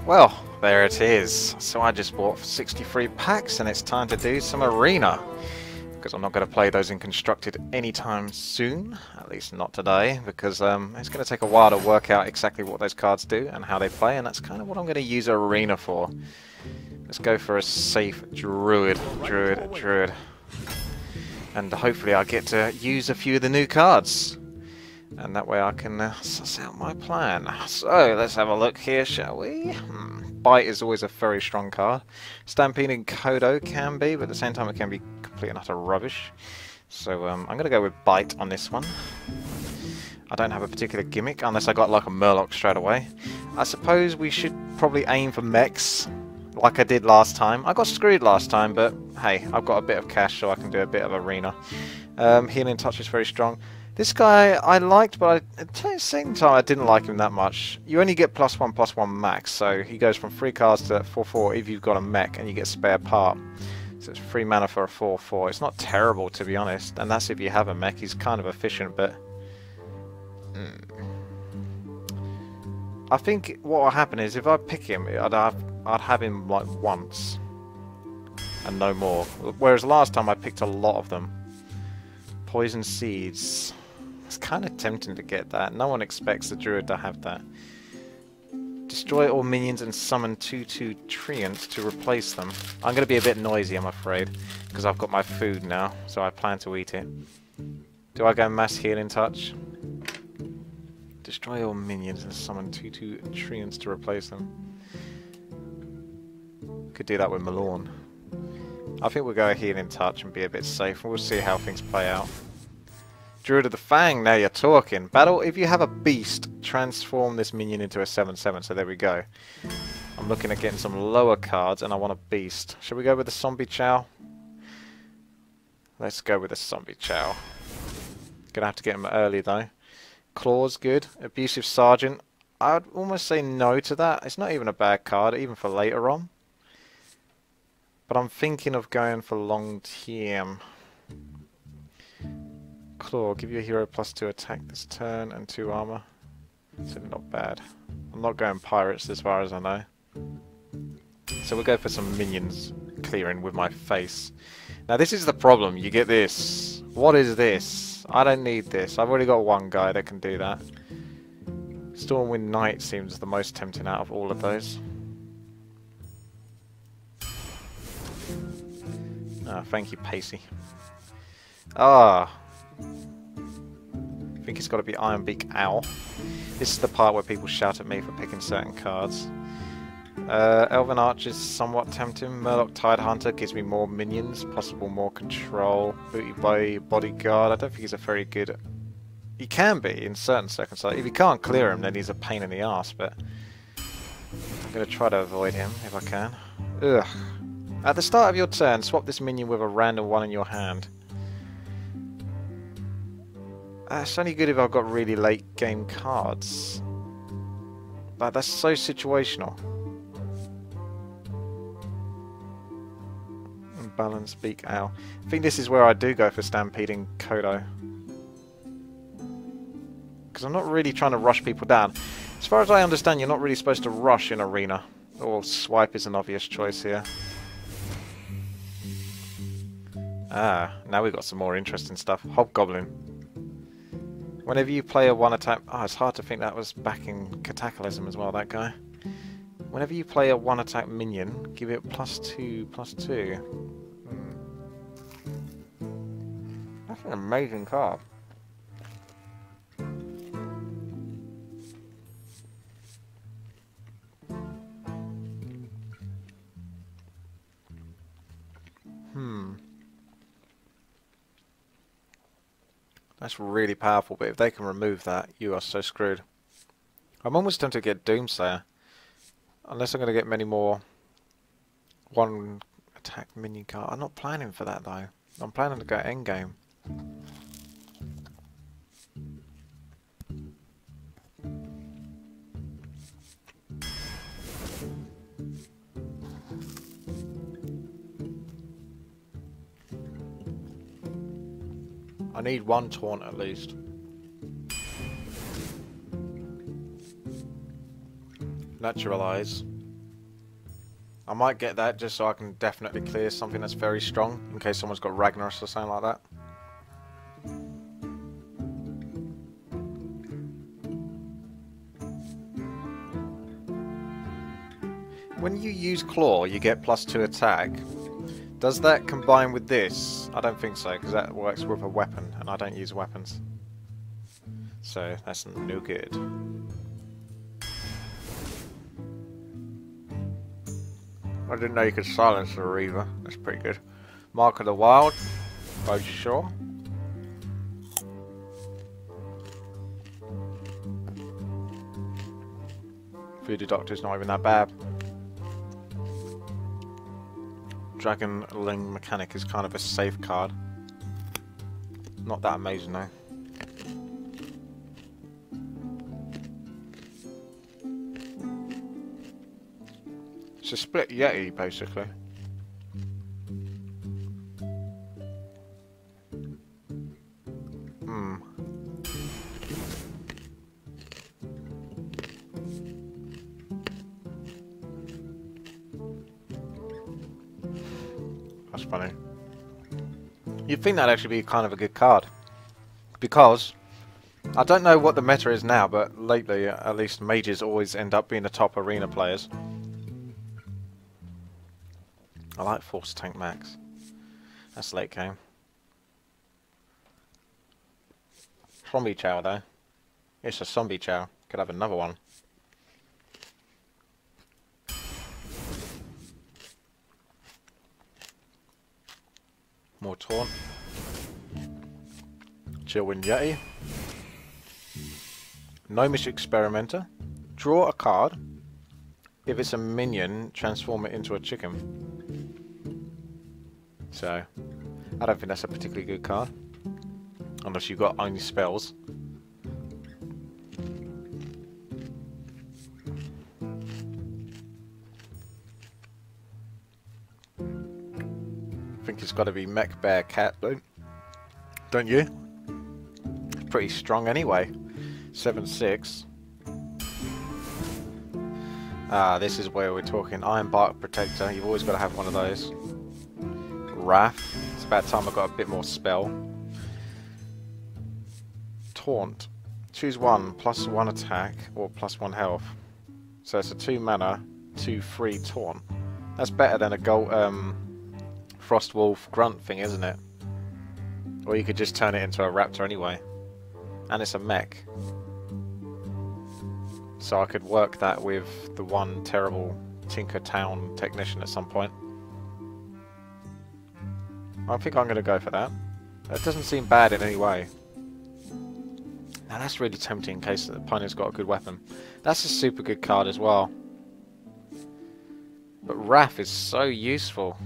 Well, there it is. So I just bought 63 packs and it's time to do some arena. Because I'm not going to play those in constructed anytime soon. At least not today. Because it's going to take a while to work out exactly what those cards do and how they play. And that's kind of what I'm going to use arena for. Let's go for a safe Druid. Druid. And hopefully I'll get to use a few of the new cards. And that way I can suss out my plan. So, let's have a look here, shall we? Bite is always a very strong card. Stampede and Kodo can be, but at the same time it can be complete and utter rubbish. So I'm going to go with Bite on this one. I don't have a particular gimmick, unless I got like a Murloc straight away. I suppose we should probably aim for mechs, like I did last time. I got screwed last time, but hey, I've got a bit of cash so I can do a bit of arena. Healing Touch is very strong. This guy I liked, but at the same time I didn't like him that much. You only get +1/+1 max, so he goes from 3 cards to 4/4 if you've got a mech and you get spare part. So it's 3 mana for a 4/4. It's not terrible, to be honest, and that's if you have a mech. He's kind of efficient, but I think what will happen is if I pick him, I'd have him like once and no more. Whereas last time I picked a lot of them. Poison Seeds. It's kind of tempting to get that. No one expects the Druid to have that. Destroy all minions and summon 2/2 Treants to replace them. I'm going to be a bit noisy, I'm afraid, because I've got my food now, so I plan to eat it. Do I go Mass Healing Touch? Destroy all minions and summon 2/2 Treants to replace them. Could do that with Malorn. I think we'll go Healing Touch and be a bit safe, and we'll see how things play out. Druid of the Fang, now you're talking. Battle, if you have a beast, transform this minion into a 7/7, so there we go. I'm looking at getting some lower cards, and I want a beast. Should we go with the Zombie Chow? Let's go with the Zombie Chow. Gonna have to get him early, though. Claw's good. Abusive Sergeant. I'd almost say no to that. It's not even a bad card, even for later on. But I'm thinking of going for long TM. Claw, give you a hero +2 attack this turn and 2 armor. So not bad. I'm not going pirates as far as I know. So we'll go for some minions clearing with my face. Now this is the problem, you get this. What is this? I don't need this. I've already got one guy that can do that. Stormwind Knight seems the most tempting out of all of those. Ah, thank you, Pacey. Ah. I think it's got to be Ironbeak Owl. This is the part where people shout at me for picking certain cards. Elven Arch is somewhat tempting. Murloc Tidehunter gives me more minions, possible more control. Booty Boy Bodyguard, I don't think he's a very good... He can be in certain circumstances. If you can't clear him, then he's a pain in the arse, but I'm going to try to avoid him if I can. Ugh. At the start of your turn, swap this minion with a random one in your hand. It's only good if I've got really late game cards. But that's so situational. Balance Beak Owl. I think this is where I do go for Stampeding Kodo. Because I'm not really trying to rush people down. As far as I understand, you're not really supposed to rush in arena. Or Swipe is an obvious choice here. Ah, now we've got some more interesting stuff. Hobgoblin. Whenever you play a 1 attack... Oh, it's hard to think that was back in Cataclysm as well, that guy. Whenever you play a 1 attack minion, give it +2/+2. That's an amazing card. That's really powerful, but if they can remove that, you are so screwed. I'm almost tempted to get Doomsayer. Unless I'm going to get many more 1 attack minion card. I'm not planning for that though. I'm planning to go endgame. I need 1 taunt at least. Naturalize. I might get that just so I can definitely clear something that's very strong, in case someone's got Ragnaros or something like that. When you use Claw, you get +2 attack. Does that combine with this? I don't think so, because that works with a weapon, and I don't use weapons. So, that's no good. I didn't know you could silence the Reaver. That's pretty good. Mark of the Wild. Are you sure? Voodoo Doctor's not even that bad. Dragonling Mechanic is kind of a safe card. Not that amazing though. It's a split Yeti basically. That's funny. You'd think that'd actually be kind of a good card. Because, I don't know what the meta is now, but lately, at least, mages always end up being the top arena players. I like Force Tank Max. That's late game. Zombie Chow, though. It's a Zombie Chow. Could have another one. More Taunt. Chillwind Yeti. Gnomish Experimenter. Draw a card. If it's a minion, transform it into a chicken. So, I don't think that's a particularly good card. Unless you've got only spells. I think it's got to be Mech Bear Cat, don't you? It's pretty strong anyway. 7/6. Ah, this is where we're talking. Iron Bark Protector. You've always got to have one of those. Wrath. It's about time I got a bit more spell. Taunt. Choose one, +1 attack or +1 health. So it's a 2 mana, 2/3 taunt. That's better than a gold Frostwolf grunt thing, isn't it? Or you could just turn it into a raptor anyway. And it's a mech. So I could work that with the one terrible Tinker Town technician at some point. I think I'm going to go for that. That doesn't seem bad in any way. Now that's really tempting in case the opponent's got a good weapon. That's a super good card as well. But Wrath is so useful.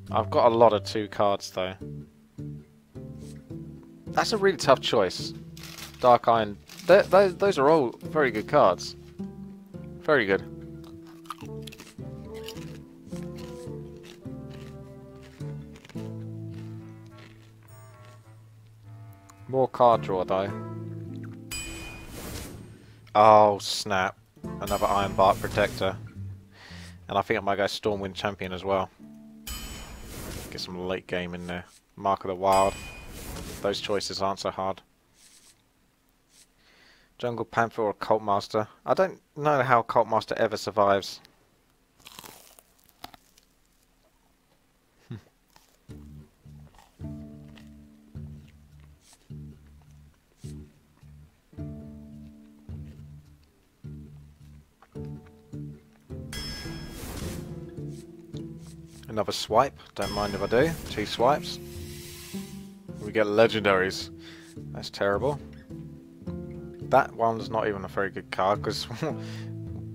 I've got a lot of 2 cards though. That's a really tough choice. Dark Iron. Those are all very good cards. Very good. More card draw though. Oh snap. Another Iron Bark Protector. And I think I might go Stormwind Champion as well. Get some late game in there. Mark of the Wild. Those choices aren't so hard. Jungle Panther or Cult Master. I don't know how Cult Master ever survives. Another swipe, don't mind if I do. 2 swipes. We get legendaries. That's terrible. That one's not even a very good card because,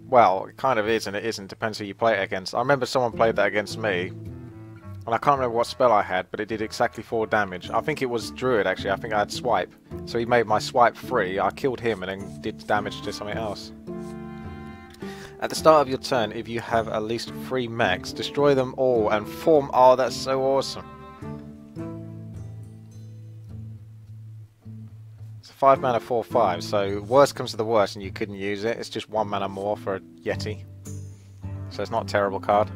well, it kind of is and it isn't. Depends who you play it against. I remember someone played that against me, and I can't remember what spell I had, but it did exactly 4 damage. I think it was Druid actually. I think I had swipe, so he made my swipe free. I killed him and then did damage to something else. At the start of your turn, if you have at least 3 mechs, destroy them all and form... Oh, that's so awesome. It's a 5 mana 4/5, so worst comes to the worst and you couldn't use it. It's just 1 mana more for a Yeti. So it's not a terrible card.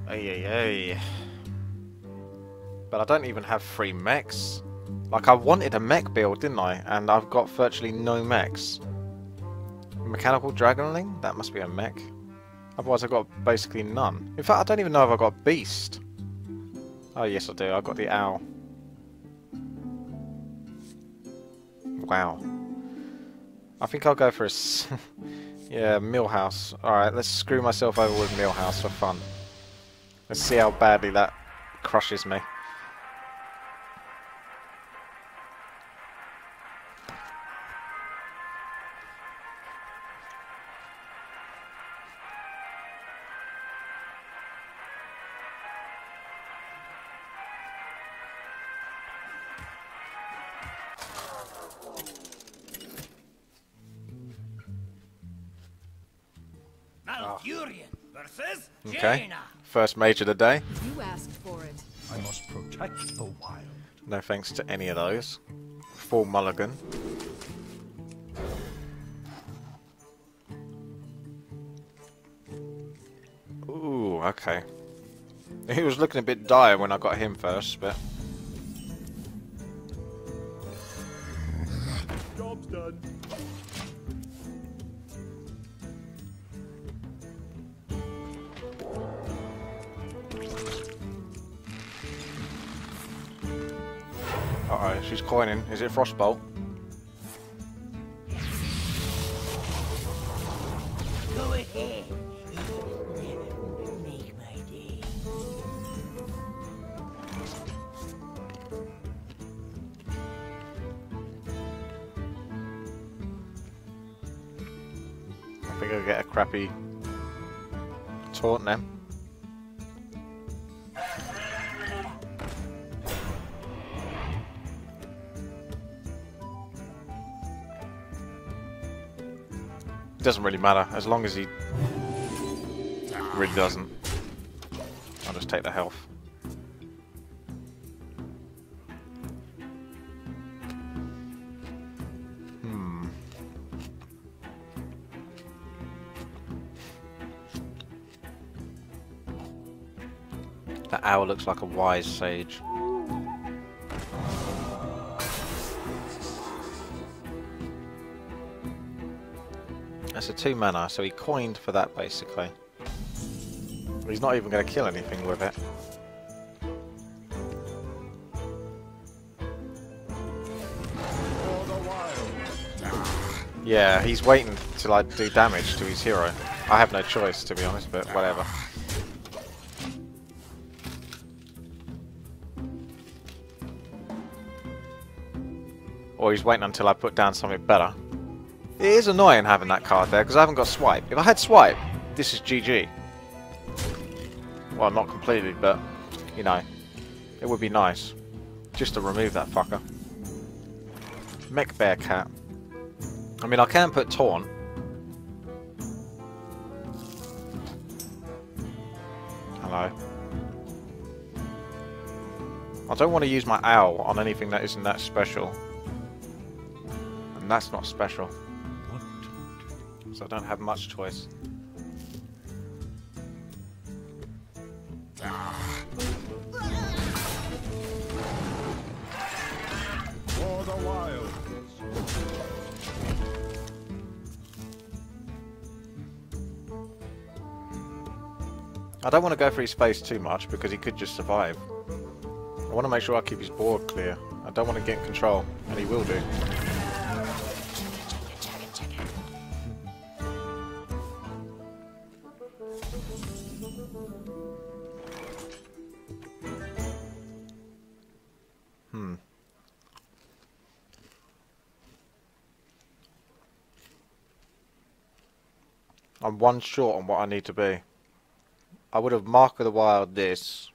Ay. But I don't even have 3 mechs. Like, I wanted a mech build, didn't I? And I've got virtually no mechs. Mechanical Dragonling? That must be a mech. Otherwise I've got basically none. In fact, I don't even know if I've got a beast. Oh yes I do, I've got the owl. Wow. I think I'll go for a... yeah, Millhouse. Alright, let's screw myself over with Millhouse for fun. Let's see how badly that crushes me. Okay, first mage of the day. You asked for it. I must protect the wild. No thanks to any of those. Full mulligan. Ooh, okay. He was looking a bit dire when I got him first, but... Job's done. Uh-oh, she's coining. Is it Frostbolt? Go ahead. Make my day. I think I'll get a crappy taunt then. It doesn't really matter, as long as he really doesn't. I'll just take the health. That owl looks like a wise sage. That's a 2 mana, so he coined for that basically. He's not even going to kill anything with it. Yeah, he's waiting to like do damage to his hero. I have no choice to be honest, but whatever. Or he's waiting until I put down something better. It is annoying having that card there, because I haven't got Swipe. If I had Swipe, this is GG. Well, not completely, but, you know, it would be nice. Just to remove that fucker. Mech Bear Cat. I mean, I can put Taunt. Hello. I don't want to use my owl on anything that isn't that special. And that's not special. So I don't have much choice. For the wild. I don't want to go for his face too much because he could just survive. I want to make sure I keep his board clear. I don't want to get in control, and he will do. I'm 1 short on what I need to be. I would have Mark of the Wild this,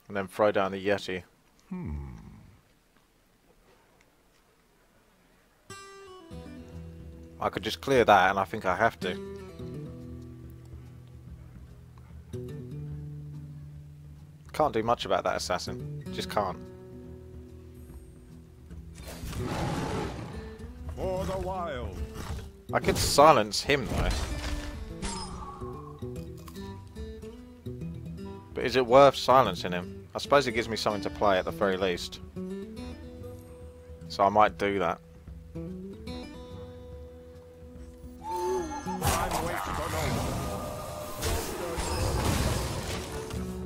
and then throw down the Yeti. I could just clear that, and I think I have to. Can't do much about that assassin. Just can't. For the wild. I could silence him though. But is it worth silencing him? I suppose it gives me something to play at the very least. So I might do that.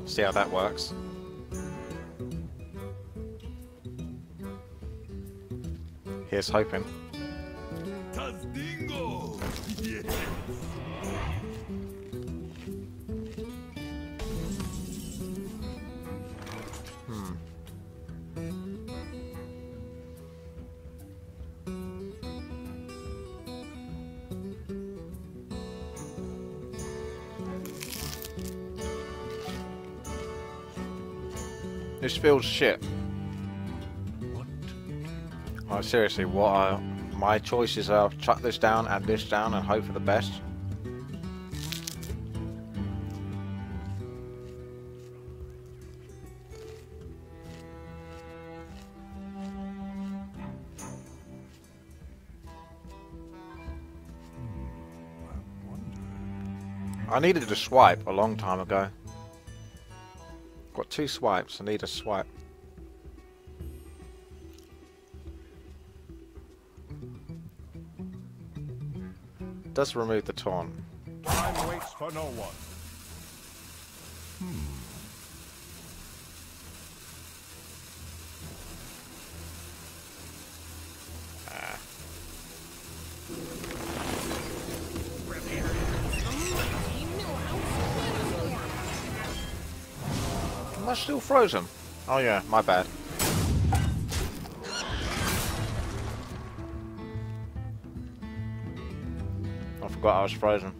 See how that works. Here's hoping. This feels shit. Oh, seriously, what are my choices are? Chuck this down, add this down, and hope for the best. I needed to swipe a long time ago. Got 2 swipes, I need a swipe. Does remove the taunt. Time waits for no one. Am I still frozen? Oh yeah, my bad. I forgot I was frozen.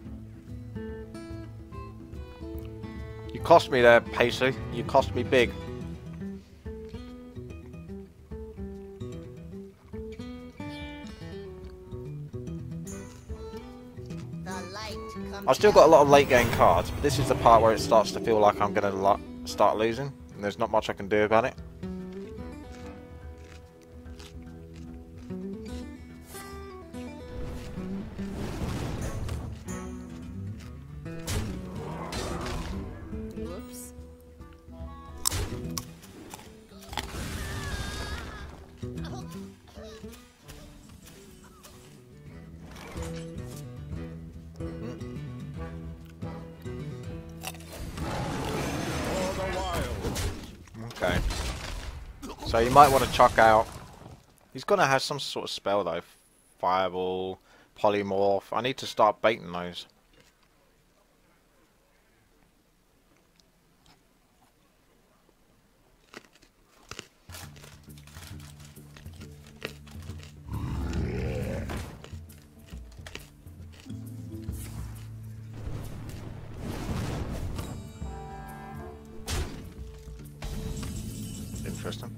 You cost me there, Pacey. You cost me big. I've still got a lot of late game cards, but this is the part where it starts to feel like I'm going to start losing, and there's not much I can do about it. Whoops. Okay. So you might want to chuck out... He's going to have some sort of spell though. Fireball, Polymorph. I need to start baiting those. Interesting.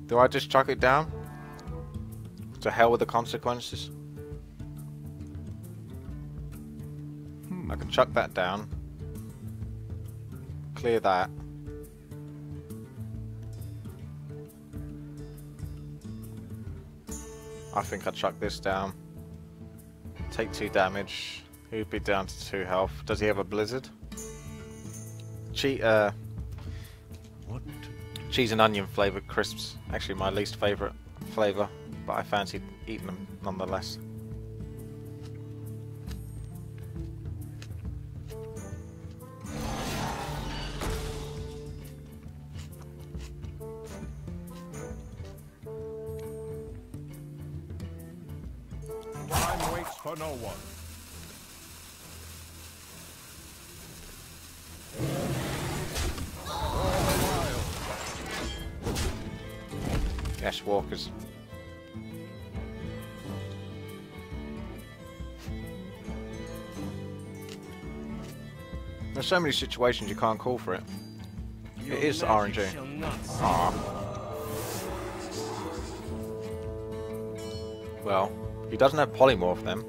Do I just chuck it down? To hell with the consequences? I can chuck that down. Clear that. I think I chuck this down. Take 2 damage. He'd be down to 2 health. Does he have a blizzard? Cheese and onion flavoured crisps. Actually my least favourite flavour, but I fancied eating them nonetheless. Time waits for no one. Yes, walkers. There's so many situations you can't call for it. It is RNG. Aww. Well, he doesn't have Polymorph then.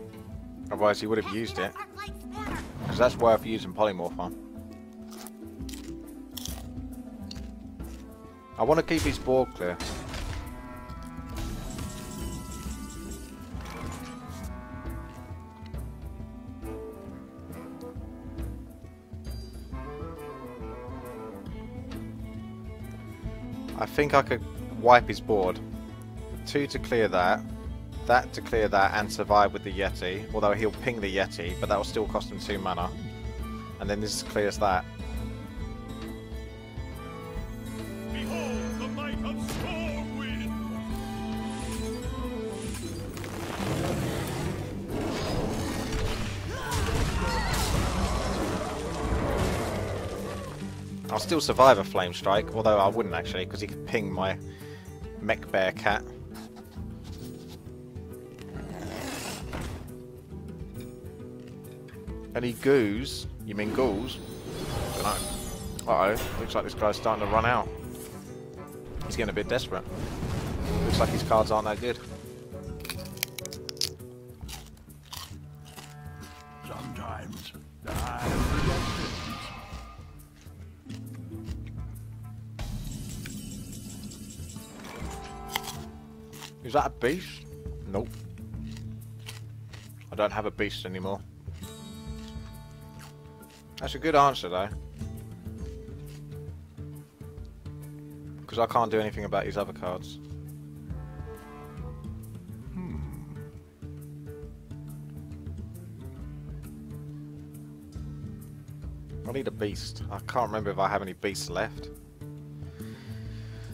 Otherwise he would have used it. Because that's worth using Polymorph on. I want to keep his board clear. I think I could wipe his board. 2 to clear that. That to clear that and survive with the Yeti. Although he'll ping the Yeti, but that will still cost him 2 mana. And then this clears that. Behold the might of Stormwind! I'll still survive a Flame Strike, although I wouldn't actually, because he could ping my Mech Bear Cat. Any goos? You mean ghouls? Dunno. Uh-oh, looks like this guy's starting to run out. He's getting a bit desperate. Looks like his cards aren't that good. Sometimes I forget things. Is that a beast? Nope. I don't have a beast anymore. That's a good answer though. Because I can't do anything about his other cards. I need a beast. I can't remember if I have any beasts left.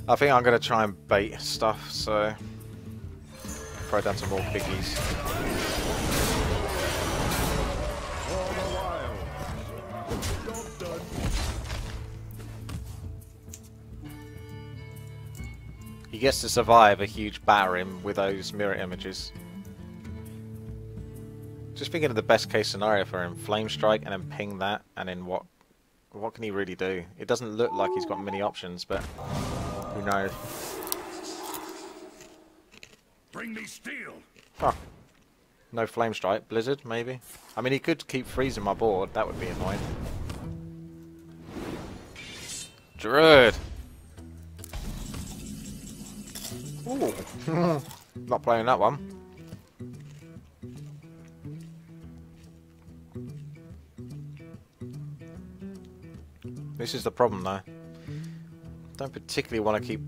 I think I'm going to try and bait stuff, so throw down some more piggies. For the wild. Job done. He gets to survive a huge battering with those mirror images. Just thinking of the best case scenario for him. Flame Strike and then ping that, and then what can he really do? It doesn't look like he's got many options, but who knows? Bring me steel. Huh. No Flame Strike. Blizzard, maybe? I mean, he could keep freezing my board. That would be annoying. Druid! Ooh. Not playing that one. This is the problem though. Don't particularly want to keep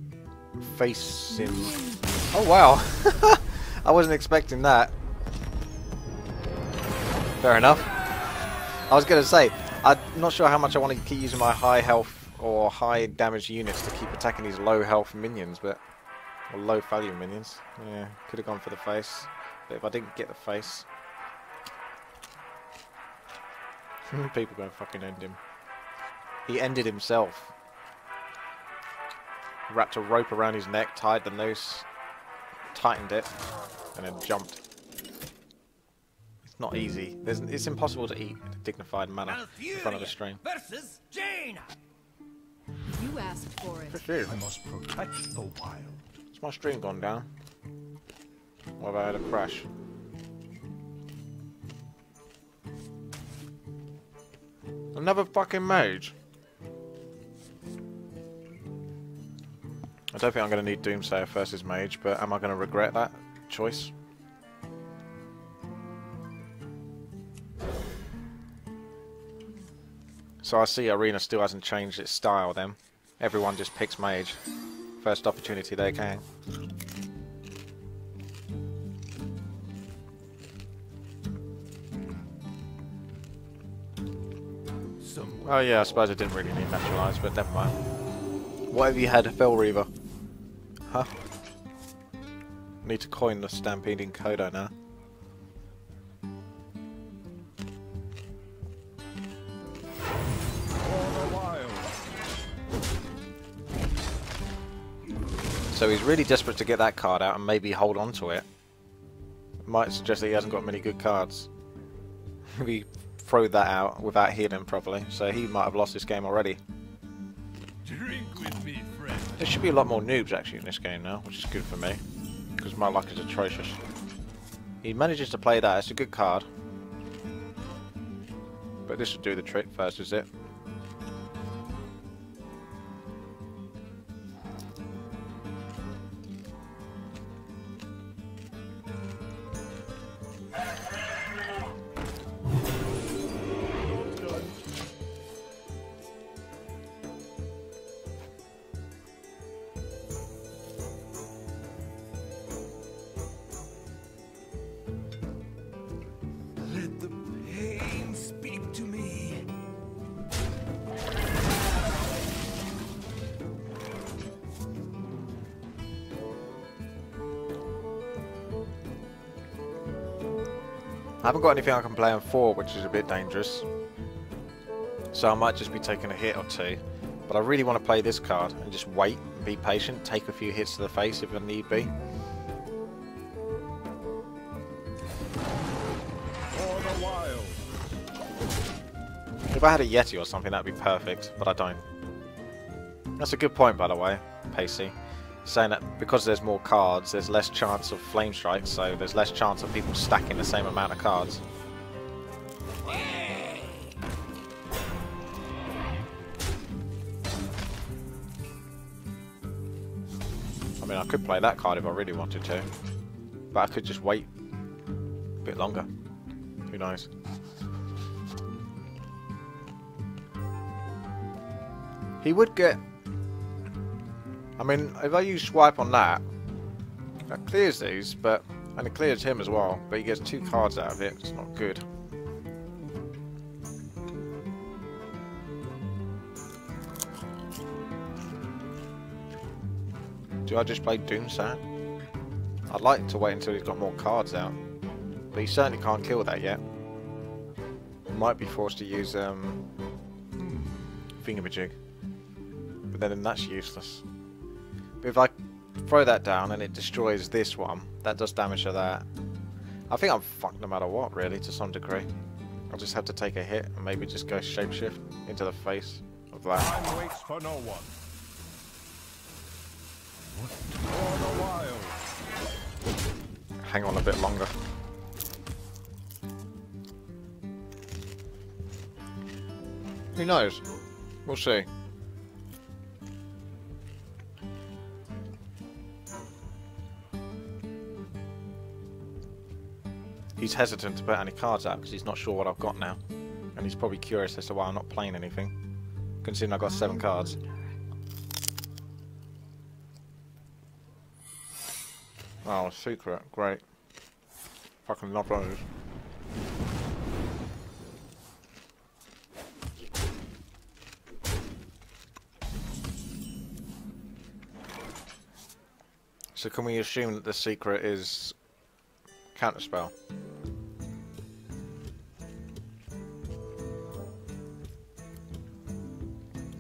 facing... Oh wow! I wasn't expecting that. Fair enough. I was going to say, I'm not sure how much I want to keep using my high health or high damage units to keep attacking these low health minions, but... Or low value minions. Yeah, could have gone for the face. But if I didn't get the face... People gonna fucking end him. He ended himself. Wrapped a rope around his neck, tied the noose, tightened it, and then jumped. It's not easy. It's impossible to eat a dignified manner in front of a stream. Versus Jane. You asked for it. I must protect the wild. Has my stream gone down? Or have I had a crash? Another fucking mage. I don't think I'm going to need Doomsayer versus Mage, but am I going to regret that choice? So I see Arena still hasn't changed its style then. Everyone just picks Mage. First opportunity they can. Oh yeah, I suppose I didn't really need Naturalize, but never mind. What have you had, Fell Reaver? Huh? Need to coin the Stampeding Kodo now. For the wild. So he's really desperate to get that card out and maybe hold on to it. Might suggest that he hasn't got many good cards. Maybe throw that out without healing properly, so he might have lost this game already. Drink with me, friend. There should be a lot more noobs actually in this game now, which is good for me, because my luck is atrocious. He manages to play that, it's a good card. But this should do the trick first, is it? I haven't got anything I can play on 4, which is a bit dangerous. So I might just be taking a hit or two. But I really want to play this card and just wait and be patient, take a few hits to the face if I need be. For the wild. If I had a Yeti or something, that'd be perfect, but I don't. That's a good point, by the way, Pacey. Saying that because there's more cards, there's less chance of flame strikes, so there's less chance of people stacking the same amount of cards. I mean, I could play that card if I really wanted to, but I could just wait a bit longer. Who knows? He would get... I mean, if I use swipe on that, that clears these, but... and it clears him as well, but he gets 2 cards out of it. It's not good. Do I just play Doomsat? I'd like to wait until he's got more cards out, but he certainly can't kill that yet. Might be forced to use Thingamajig, but then that's useless. But if I throw that down and it destroys this one, that does damage to that. I think I'm fucked no matter what, really, to some degree. I'll just have to take a hit and maybe just go shapeshift into the face of that. Time waits for no one. For the wild. Hang on a bit longer. Who knows? We'll see. He's hesitant to put any cards out because he's not sure what I've got now. And he's probably curious as to why I'm not playing anything, considering I've got 7 cards. Oh, secret. Great. Fucking love those. So can we assume that the secret is counterspell?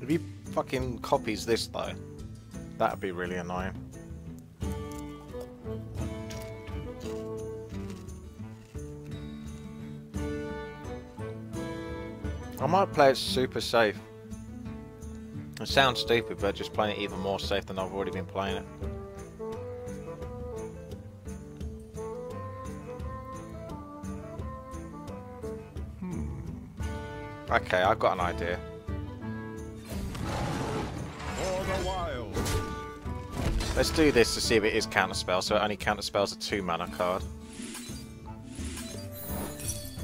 If he fucking copies this though, that'd be really annoying. I might play it super safe. It sounds stupid, but just playing it even more safe than I've already been playing it. Okay, I've got an idea. For the wild. Let's do this to see if it is counterspell, so it only counterspells a 2 mana card.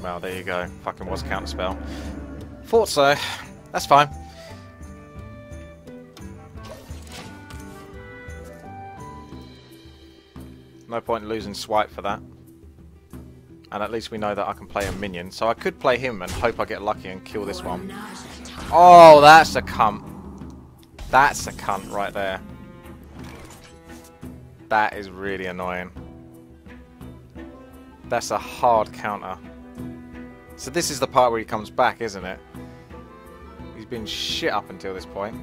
Well, there you go. Fucking was counterspell. Thought so. That's fine. No point in losing swipe for that. And at least we know that I can play a minion. So I could play him and hope I get lucky and kill this one. Oh, that's a cunt. That's a cunt right there. That is really annoying. That's a hard counter. So this is the part where he comes back, isn't it? He's been shit up until this point.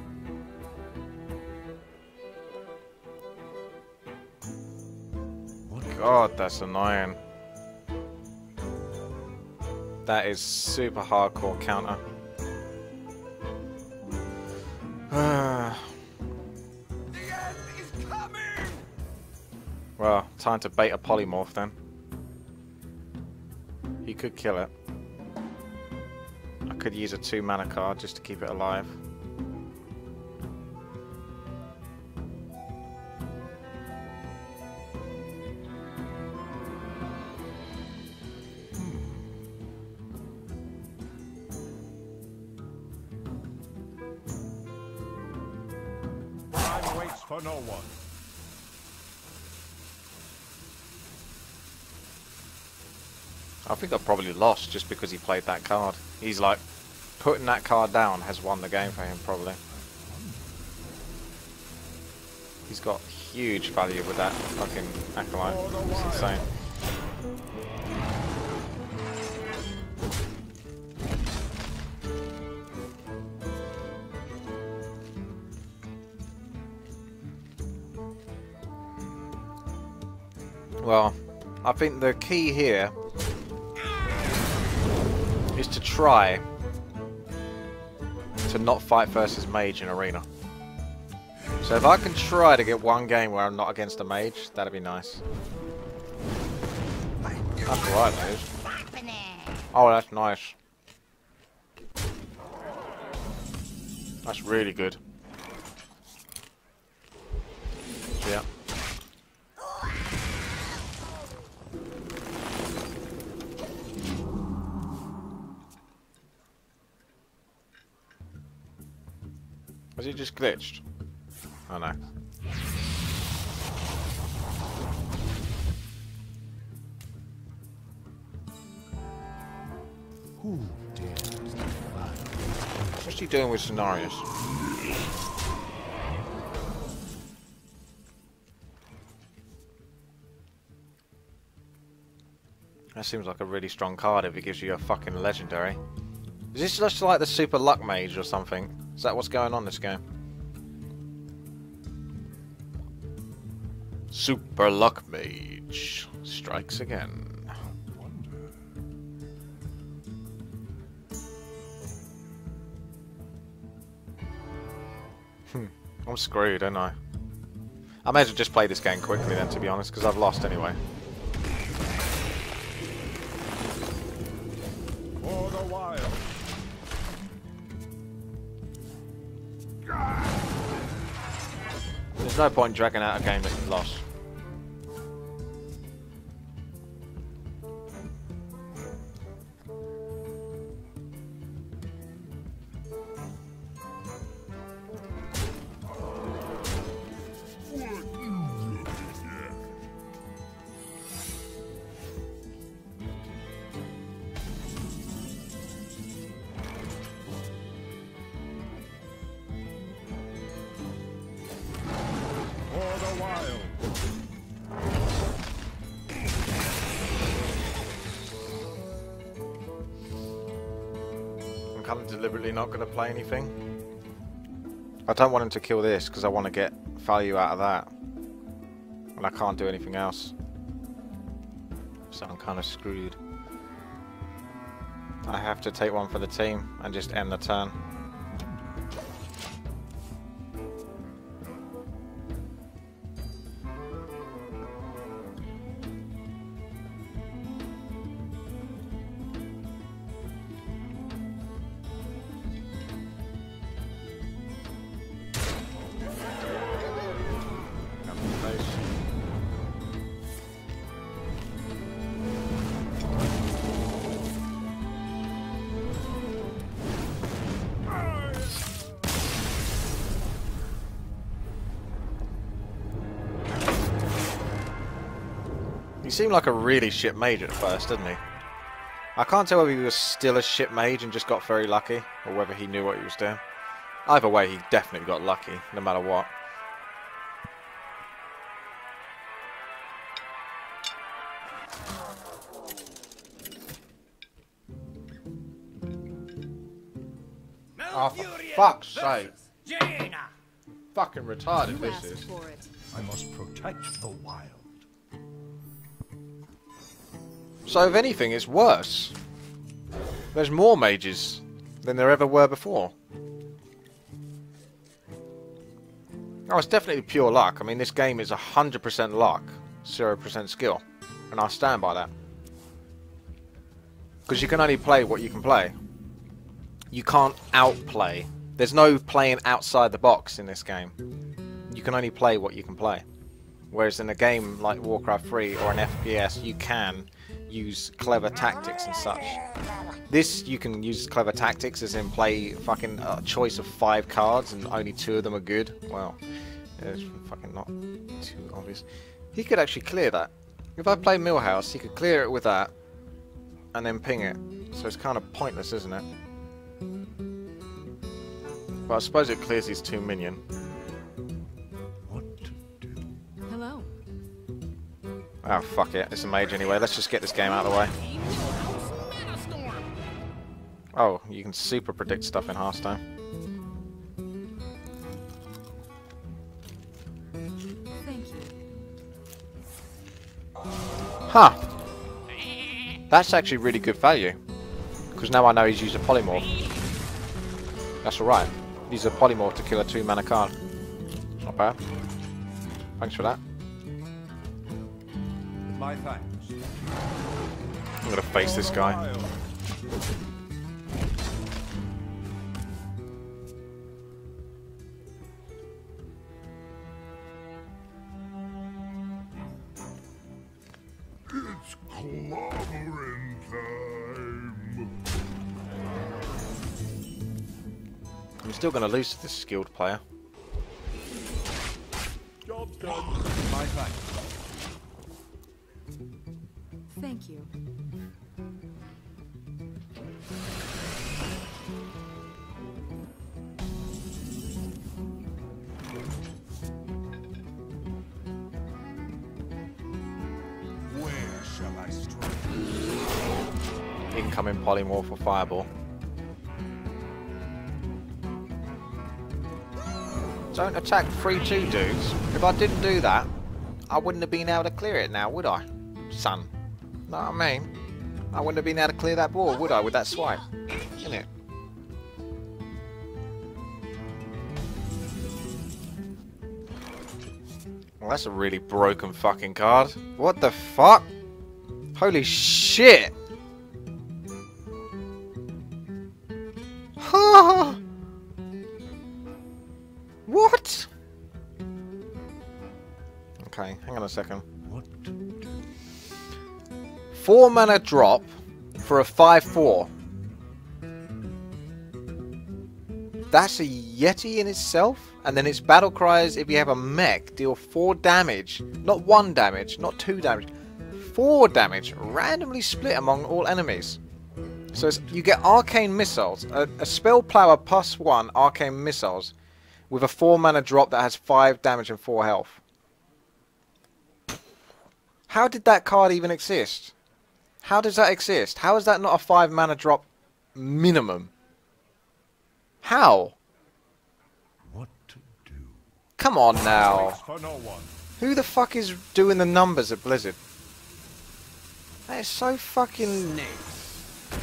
God, that's annoying. That is super hardcore counter. The end is coming. Well, time to bait a polymorph then. He could kill it. I could use a 2 mana card just to keep it alive. Time waits for no one. I think I probably lost just because he played that card. He's like, putting that card down has won the game for him, probably. He's got huge value with that fucking Acolyte. It's insane. Well, I think the key here is to try to not fight versus Mage in Arena. So if I can try to get one game where I'm not against a Mage, that'd be nice. That's right, Mage. Oh, that's nice. That's really good. Yeah. Was it just glitched? Oh no. Who dares to fight? What's she doing with scenarios? That seems like a really strong card if it gives you a fucking legendary. Is this just like the Super Luck Mage or something? Is that what's going on this game? Super Luck Mage strikes again. I'm screwed, aren't I? I may as well just play this game quickly then, to be honest, because I've lost anyway. For the wild. There's no point dragging out a game that you've lost. I'm kind of deliberately not going to play anything. I don't want him to kill this because I want to get value out of that. And I can't do anything else. So I'm kind of screwed. I have to take one for the team and just end the turn. He seemed like a really shit mage at first, didn't he? I can't tell whether he was still a shit mage and just got very lucky, or whether he knew what he was doing. Either way, he definitely got lucky, no matter what. Oh, for fuck's sake. Fucking retarded You this asked is. for it. I must protect the wild. So if anything, it's worse. There's more mages than there ever were before. Oh, it's definitely pure luck. I mean, this game is 100% luck, 0% skill. And I stand by that. Because you can only play what you can play. You can't outplay. There's no playing outside the box in this game. You can only play what you can play. Whereas in a game like Warcraft 3 or an FPS, you can use clever tactics and such. This, you can use clever tactics as in play fucking a choice of 5 cards and only 2 of them are good. Well, it's fucking not too obvious. He could actually clear that. If I play Millhouse, he could clear it with that and then ping it. So it's kind of pointless, isn't it? But I suppose it clears his 2 minion. What to do? Hello. Oh, fuck it. It's a mage anyway. Let's just get this game out of the way. Oh, you can super predict stuff in Hearthstone. Thank you. Huh. That's actually really good value. Because now I know he's used a polymorph. That's alright. He's a polymorph to kill a 2-mana card. Not bad. Thanks for that. My thanks. I'm gonna face this guy. It's clobbering time. I'm still gonna lose to this skilled player. Job's done. My thanks. Thank you. Where shall I strike? Incoming polymorph for fireball. Don't attack 3-2 dudes. If I didn't do that, I wouldn't have been able to clear it now, would I? Son. Know what I mean? I wouldn't have been able to clear that board, would I, with that swipe? Innit? Well, that's a really broken fucking card. What the fuck? Holy shit! What? Okay, hang on a second. What to do? 4 mana drop for a 5/4. That's a Yeti in itself. And then its battle cries, if you have a mech, deal 4 damage. Not 1 damage, not 2 damage. 4 damage, randomly split among all enemies. So you get arcane missiles. A spell power +1 arcane missiles with a 4 mana drop that has 5 damage and 4 health. How did that card even exist? How does that exist? How is that not a 5 mana drop minimum? How? What to do? Come on now. Waits for no one. Who the fuck is doing the numbers at Blizzard? That is so fucking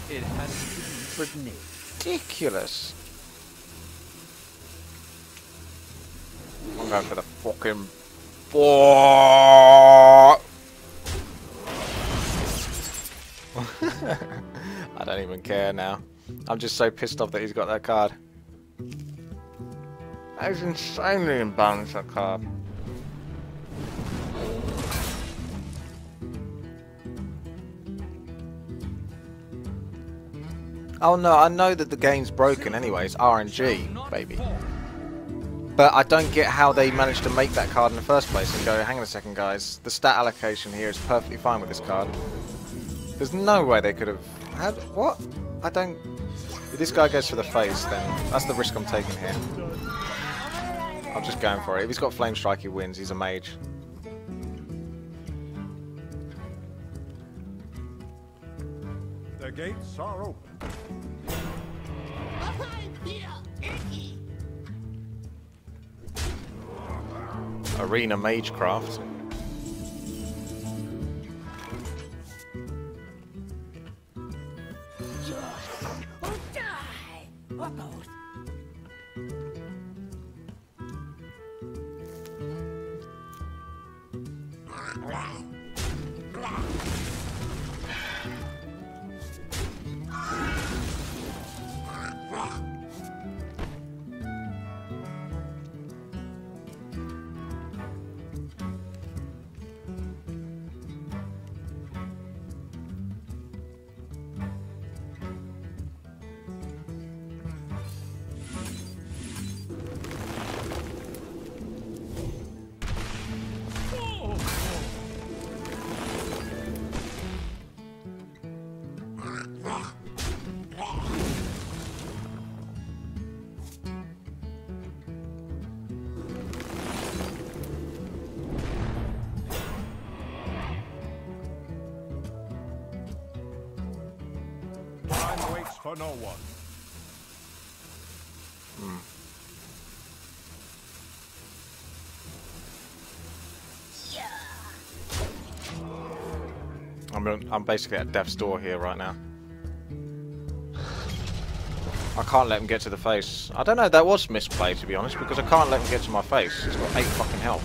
It has to be Brittany. ridiculous. I'm going for the fucking ball. I don't even care now. I'm just so pissed off that he's got that card. That is insanely imbalanced, that card. Oh no, I know that the game's broken anyways, RNG, baby. But I don't get how they managed to make that card in the first place and go, hang on a second guys, the stat allocation here is perfectly fine with this card. There's no way they could have had, what? I don't, if this guy goes for the face then that's the risk I'm taking here. I'm just going for it. If he's got Flame Strike he wins, he's a mage. The gates are open. Arena Magecraft. Or die! Or both. Time waits for no one. I'm basically at death's door here right now. I can't let him get to the face. I don't know, that was misplay to be honest, because I can't let him get to my face. He's got 8 fucking health.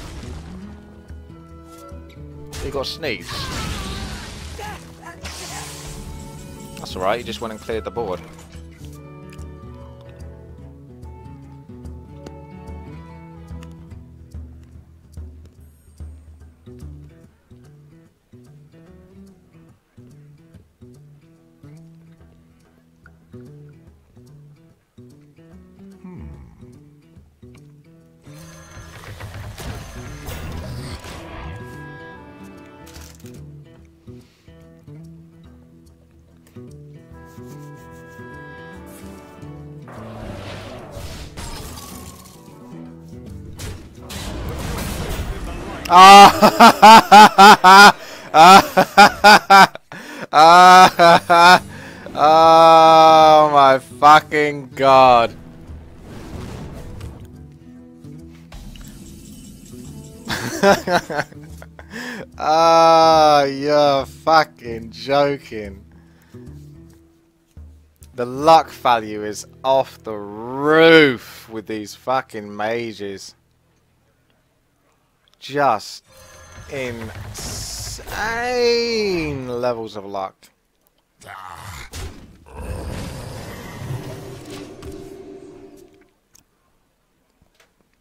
He got a sneeze. That's alright, he just went and cleared the board. Oh my fucking god. Oh, you're fucking joking. The luck value is off the roof with these fucking mages. Just insane levels of luck.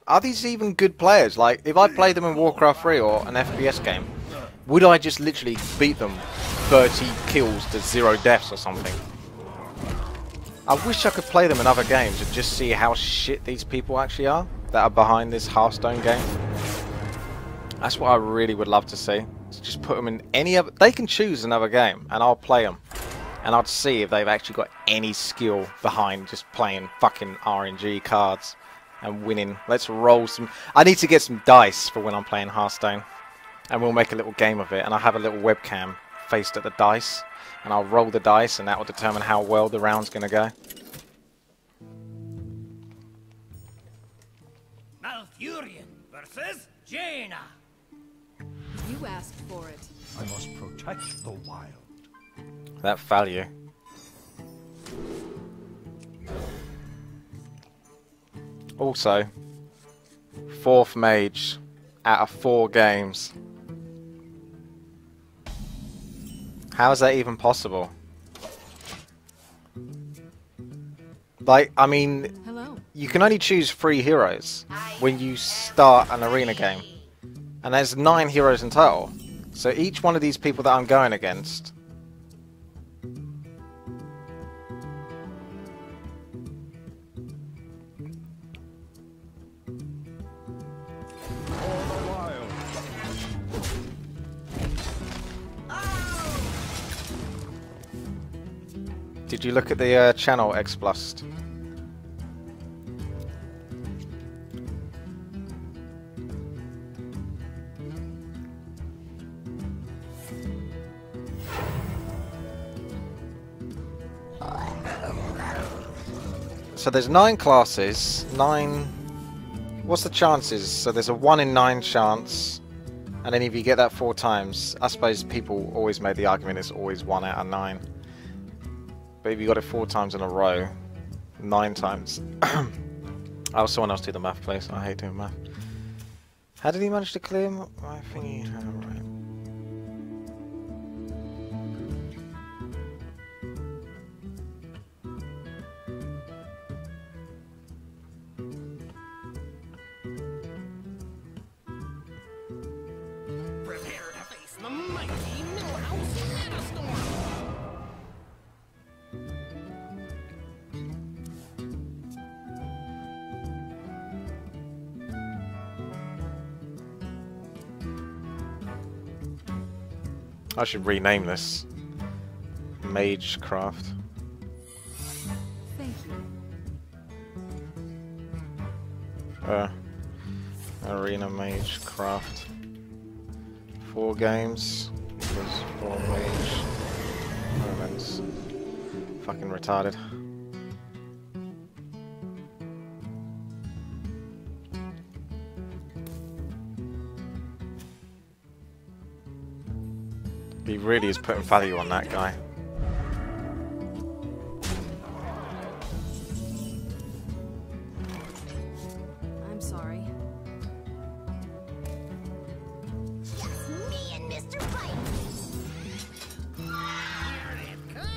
Are these even good players? Like, if I played them in Warcraft 3 or an FPS game, would I just literally beat them 30 kills to 0 deaths or something? I wish I could play them in other games and just see how shit these people actually are that are behind this Hearthstone game. That's what I really would love to see. Just put them in any other... They can choose another game and I'll play them. And I'd see if they've actually got any skill behind just playing fucking RNG cards and winning. Let's roll some... I need to get some dice for when I'm playing Hearthstone. And we'll make a little game of it. And I'll have a little webcam faced at the dice. And I'll roll the dice and that will determine how well the round's going to go. Malfurion versus Jaina. You asked for it. I must protect the wild. That value. Also, 4th Mage out of 4 games. How is that even possible? Like, I mean, Hello. you can only choose 3 heroes when you start an arena game. And there's 9 heroes in total. So each one of these people that I'm going against... Did you look at the channel X Plus? So there's 9 classes, 9... What's the chances? So there's a 1 in 9 chance, and then if you get that 4 times, I suppose people always made the argument it's always 1 out of 9. But if you got it 4 times in a row, 9 times... Oh, someone else do the math, please. I hate doing math. How did he manage to clear my thingy? Oh, right. Prepare to face the mighty Millhouse Metastorm. I should rename this Magecraft. Thank you. Arena Magecraft. 4 games. Because 4 mage. Moments. Fucking retarded. Be really is putting value on that guy. I'm sorry. Just me and Mr. Pike. Here it comes.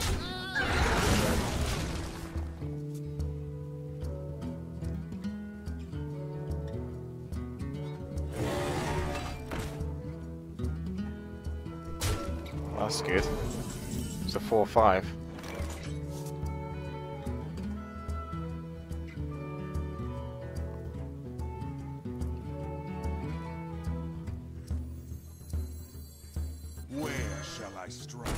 That's good. It's a 4/5. Where shall I strike?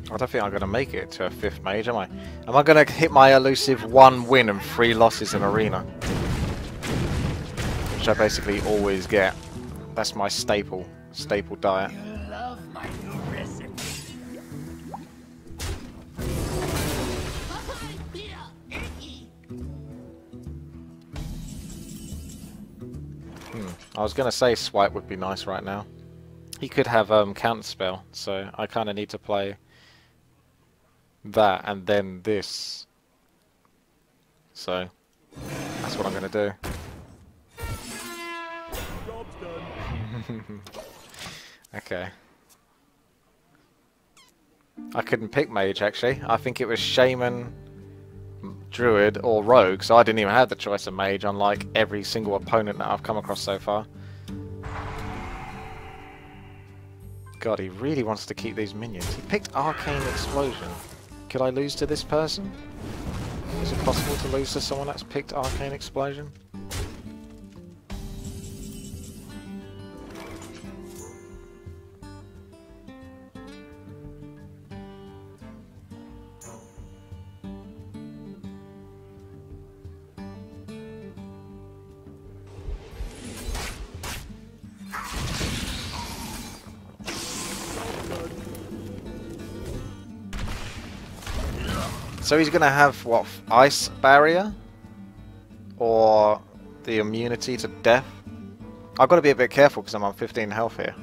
I don't think I'm going to make it to a 5th mage, am I? Am I going to hit my elusive 1 win and 3 losses in arena? Which I basically always get. That's my staple diet. You love my new recipe. I was going to say swipe would be nice right now. He could have counter spell, so I kind of need to play that and then this. So that's what I'm going to do. Job's done. Okay. I couldn't pick mage actually. I think it was Shaman, Druid or Rogue, so I didn't even have the choice of mage, unlike every single opponent that I've come across so far. God, he really wants to keep these minions. He picked Arcane Explosion. Could I lose to this person? Is it possible to lose to someone that's picked Arcane Explosion? So he's going to have, what, Ice Barrier? Or the immunity to death? I've got to be a bit careful because I'm on 15 health here.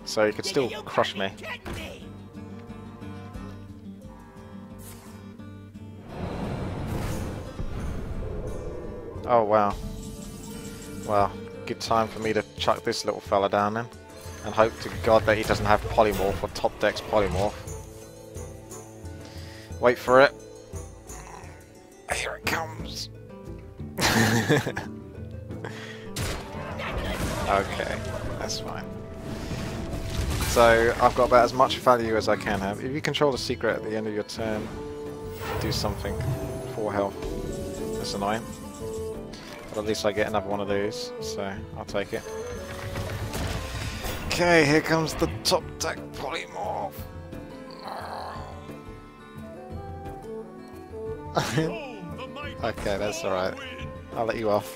So he could still crush me. Oh wow. Well, good time for me to chuck this little fella down then. And hope to God that he doesn't have Polymorph or Top Dex Polymorph. Wait for it. Here it comes. Okay, that's fine. So I've got about as much value as I can have. If you control the secret at the end of your turn, do something. 4 health. That's annoying. But at least I get another one of these, so I'll take it. Okay, here comes the Top Deck Polymorph. Okay, that's alright. I'll let you off.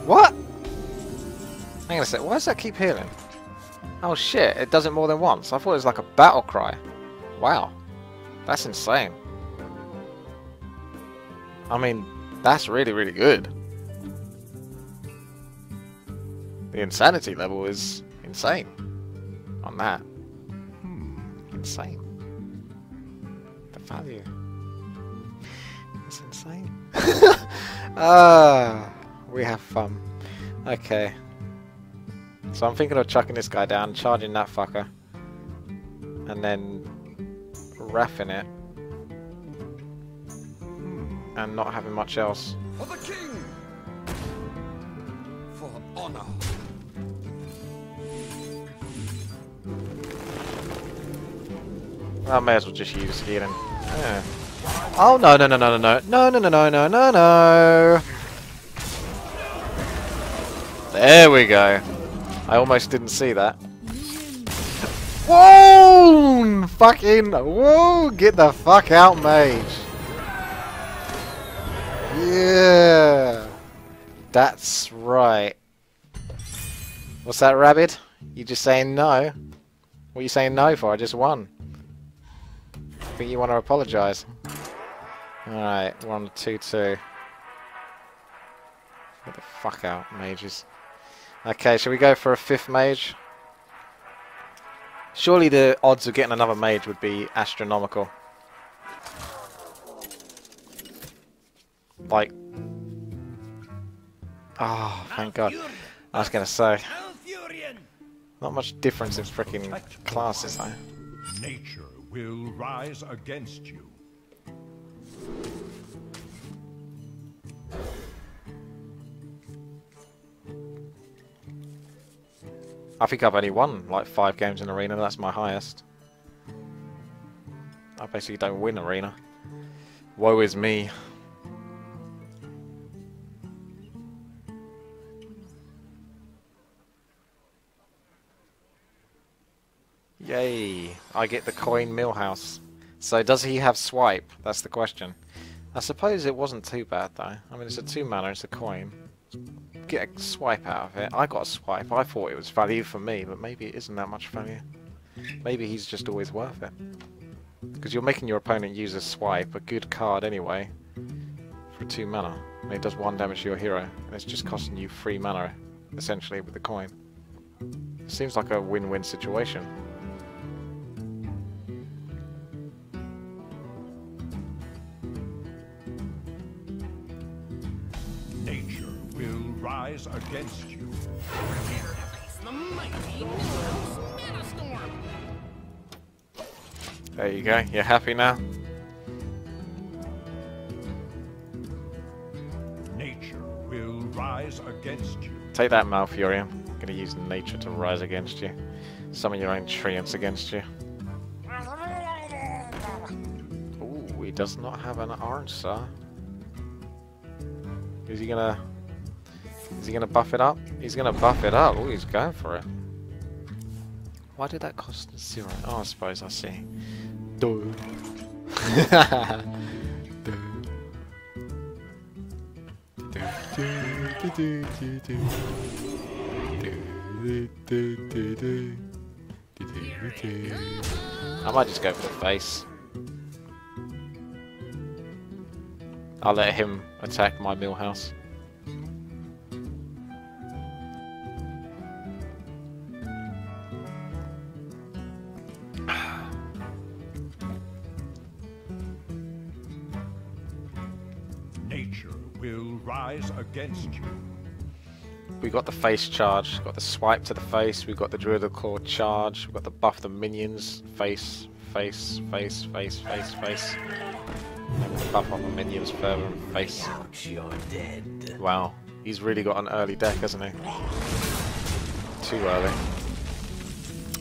What? Hang on a sec, why does that keep healing? Oh shit, it does it more than once. I thought it was like a battle cry. Wow. That's insane. I mean, that's really, really good. The insanity level is insane on that. Insane. The value. It's insane. We have fun. Okay. So I'm thinking of chucking this guy down, charging that fucker, and then raffing it, and not having much else. For the king! For honor! I may as well just use healing. Yeah. Oh no no no no no no no no no no no no! There we go. I almost didn't see that. Whoa! Fucking whoa! Get the fuck out, Mage. Yeah. That's right. What's that, Rabbit? You just saying no? What are you saying no for? I just won. I think you want to apologise. Alright, we're on the 2-2. Get the fuck out, mages. Okay, shall we go for a 5th mage? Surely the odds of getting another mage would be astronomical. Like... oh, thank God. I was going to say... not much difference in freaking classes, though. Nature will rise against you. I think I've only won like 5 games in Arena, that's my highest. I basically don't win Arena. Woe is me. Yay, I get the coin Millhouse. So does he have swipe? That's the question. I suppose it wasn't too bad though. I mean, it's a 2 mana, it's a coin. Get a swipe out of it. I got a swipe. I thought it was value for me, but maybe it isn't that much value. Maybe he's just always worth it. Because you're making your opponent use a swipe, a good card anyway, for 2 mana. And it does 1 damage to your hero. And it's just costing you 3 mana, essentially, with the coin. Seems like a win-win situation. Nature will rise against you. Prepare to face the mighty Millhouse Metastorm. There you go. You're happy now? Nature will rise against you. Take that, Malfurion. I'm going to use nature to rise against you. Summon your own treants against you. Ooh, he does not have an orange star. Is he gonna buff it up? He's gonna buff it up. Oh, he's going for it. Why did that cost 0? Oh, I suppose I see. Duh. I might just go for the face. I'll let him attack my Millhouse. Nature will rise against you. We got the face charge, got the swipe to the face, we've got the Druid Claw charge, we've got the buff the minions, face, face, face, face, face, face. And buff on the minions further and face. Ouch, you're dead. Wow, he's really got an early deck, hasn't he? Too early.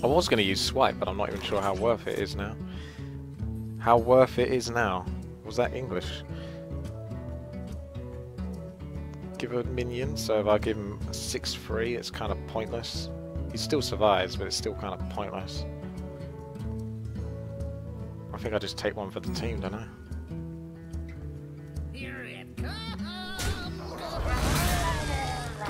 I was going to use swipe, but I'm not even sure how worth it is now. How worth it is now? Was that English? Give a minion, so if I give him a 6-3, it's kind of pointless. He still survives, but it's still kind of pointless. I think I just take one for the team, don't I? Here it comes.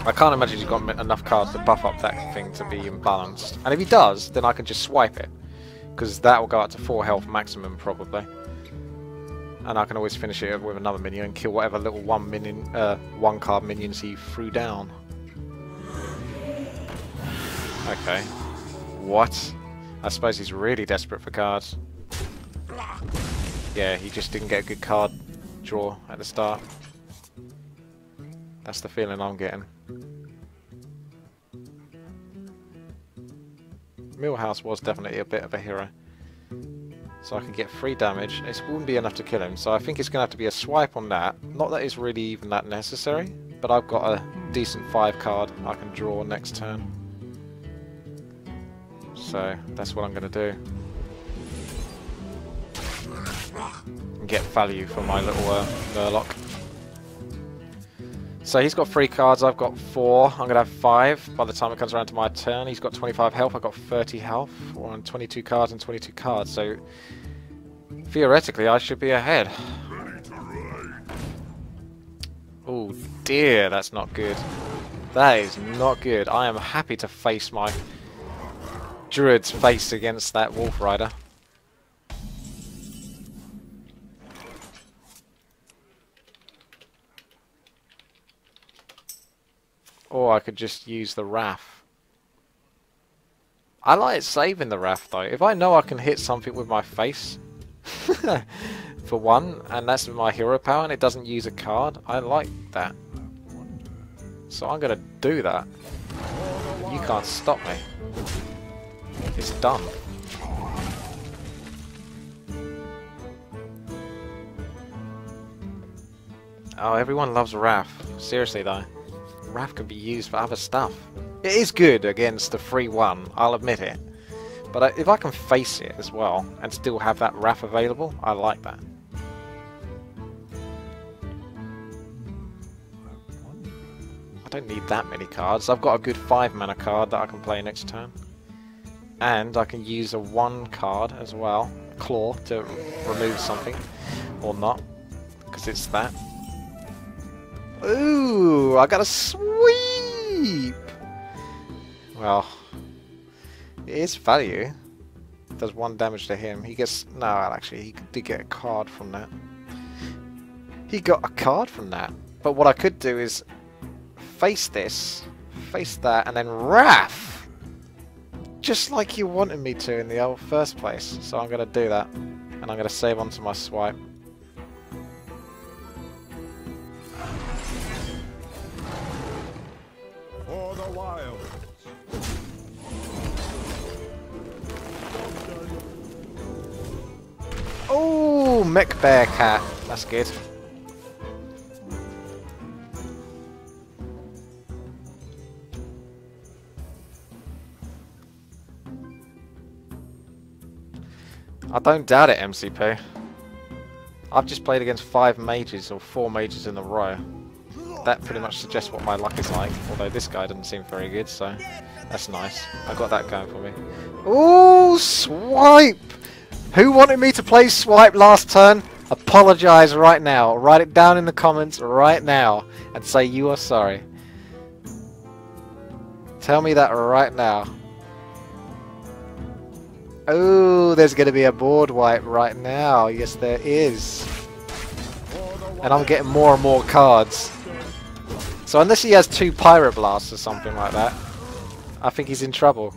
I can't imagine he's got enough cards to buff up that thing to be imbalanced. And if he does, then I can just swipe it. Because that will go up to 4 health maximum, probably. And I can always finish it with another minion and kill whatever little 1 card minions he threw down. Okay. What? I suppose he's really desperate for cards. Yeah, he just didn't get a good card draw at the start. That's the feeling I'm getting. Millhouse was definitely a bit of a hero. So I can get 3 damage. It wouldn't be enough to kill him, so I think it's going to have to be a swipe on that. Not that it's really even that necessary, but I've got a decent 5 card I can draw next turn. So that's what I'm going to do. And get value for my little Warlock. So he's got 3 cards, I've got 4. I'm going to have 5 by the time it comes around to my turn. He's got 25 health, I've got 30 health. We're on 22 cards and 22 cards, so theoretically I should be ahead. Oh dear, that's not good. That is not good. I am happy to face my Druid's face against that Wolf Rider. Or I could just use the Wrath. I like saving the Wrath though. If I know I can hit something with my face, for one, and that's my hero power and it doesn't use a card, I like that. So I'm gonna do that. You can't stop me. It's done. Oh, everyone loves Wrath. Seriously though. Wrath can be used for other stuff. It is good against the 3-1, I'll admit it. But if I can face it as well, and still have that Wrath available, I like that. I don't need that many cards. I've got a good 5 mana card that I can play next turn. And I can use a 1 card as well, Claw, to remove something. Or not, because it's that. Ooh, I got a sweep! Well, it is value. It does 1 damage to him. He gets... No, actually, he did get a card from that. He got a card from that. But what I could do is face this, face that, and then Wrath! Just like you wanted me to in the first place. So I'm going to do that. And I'm going to save onto my swipe. For the wild. Oh, Mech Bear Cat. That's good. I don't doubt it, MCP. I've just played against 5 mages, or 4 mages in a row. That pretty much suggests what my luck is like, although this guy doesn't seem very good, so that's nice. I got that going for me. Ooh, swipe! Who wanted me to play swipe last turn? Apologise right now. Write it down in the comments right now and say you are sorry. Tell me that right now. Oh, there's going to be a board wipe right now. Yes, there is. And I'm getting more and more cards. So unless he has 2 Pyroblasts or something like that, I think he's in trouble.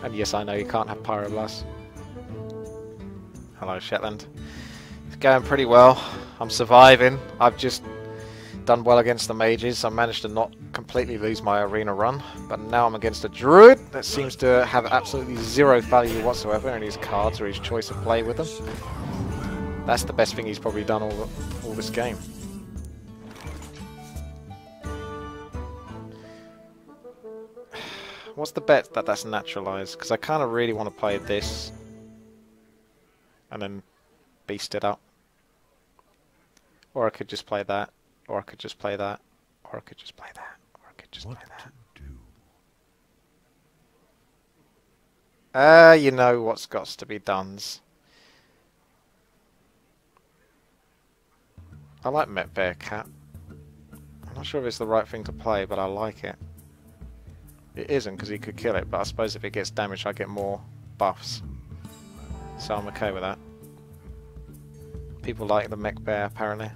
And yes, I know you can't have Pyroblasts. Hello, Shetland. It's going pretty well. I'm surviving. I've just done well against the mages. I managed to not completely lose my arena run, but now I'm against a Druid that seems to have absolutely 0 value whatsoever in his cards or his choice of play with them. That's the best thing he's probably done all this game. What's the bet that that's naturalized? Because I kind of really want to play this and then beast it up. Or I could just play that. Or I could just play that. Or I could just play that. Or I could just play that. You know what's got to be done. I like Met Bear Cat. I'm not sure if it's the right thing to play, but I like it. It isn't, because he could kill it, but I suppose if it gets damaged I get more buffs. So I'm okay with that. People like the Mech Bear, apparently.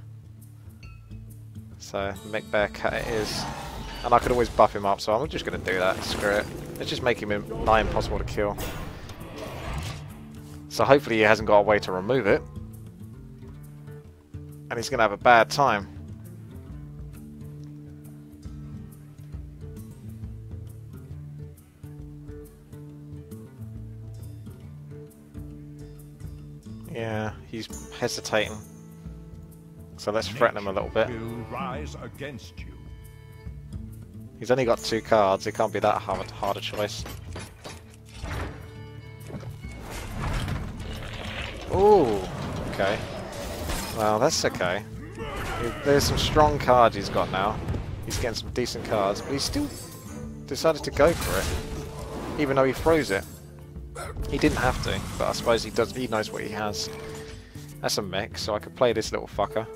So, Mech Bear Cat it is. And I could always buff him up, so I'm just going to do that. Screw it. Let's just make him nigh impossible to kill. So hopefully he hasn't got a way to remove it. And he's going to have a bad time. Yeah, he's hesitating. So let's threaten him a little bit. Will rise against you. He's only got 2 cards, it can't be that hard a choice. Ooh, okay. Well, that's okay. There's some strong cards he's got now. He's getting some decent cards, but he still decided to go for it, even though he froze it. He didn't have to, but I suppose he does. He knows what he has. That's a mech, so I could play this little fucker.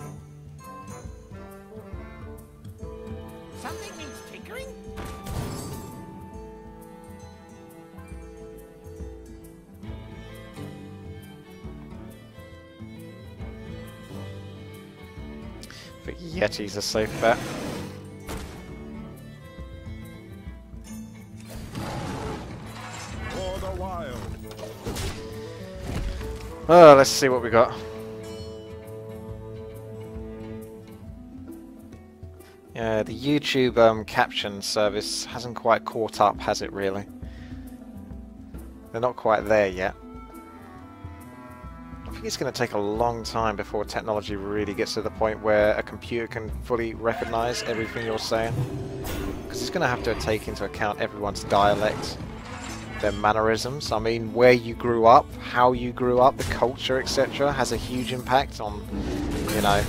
Something needs tinkering? I think Yeti's a safe bet. For the wild. Oh, let's see what we got. Yeah, the YouTube caption service hasn't quite caught up, has it really? They're not quite there yet. I think it's going to take a long time before technology really gets to the point where a computer can fully recognize everything you're saying. Because it's going to have to take into account everyone's dialect, their mannerisms. I mean, where you grew up, how you grew up, the culture, etc. has a huge impact on, you know,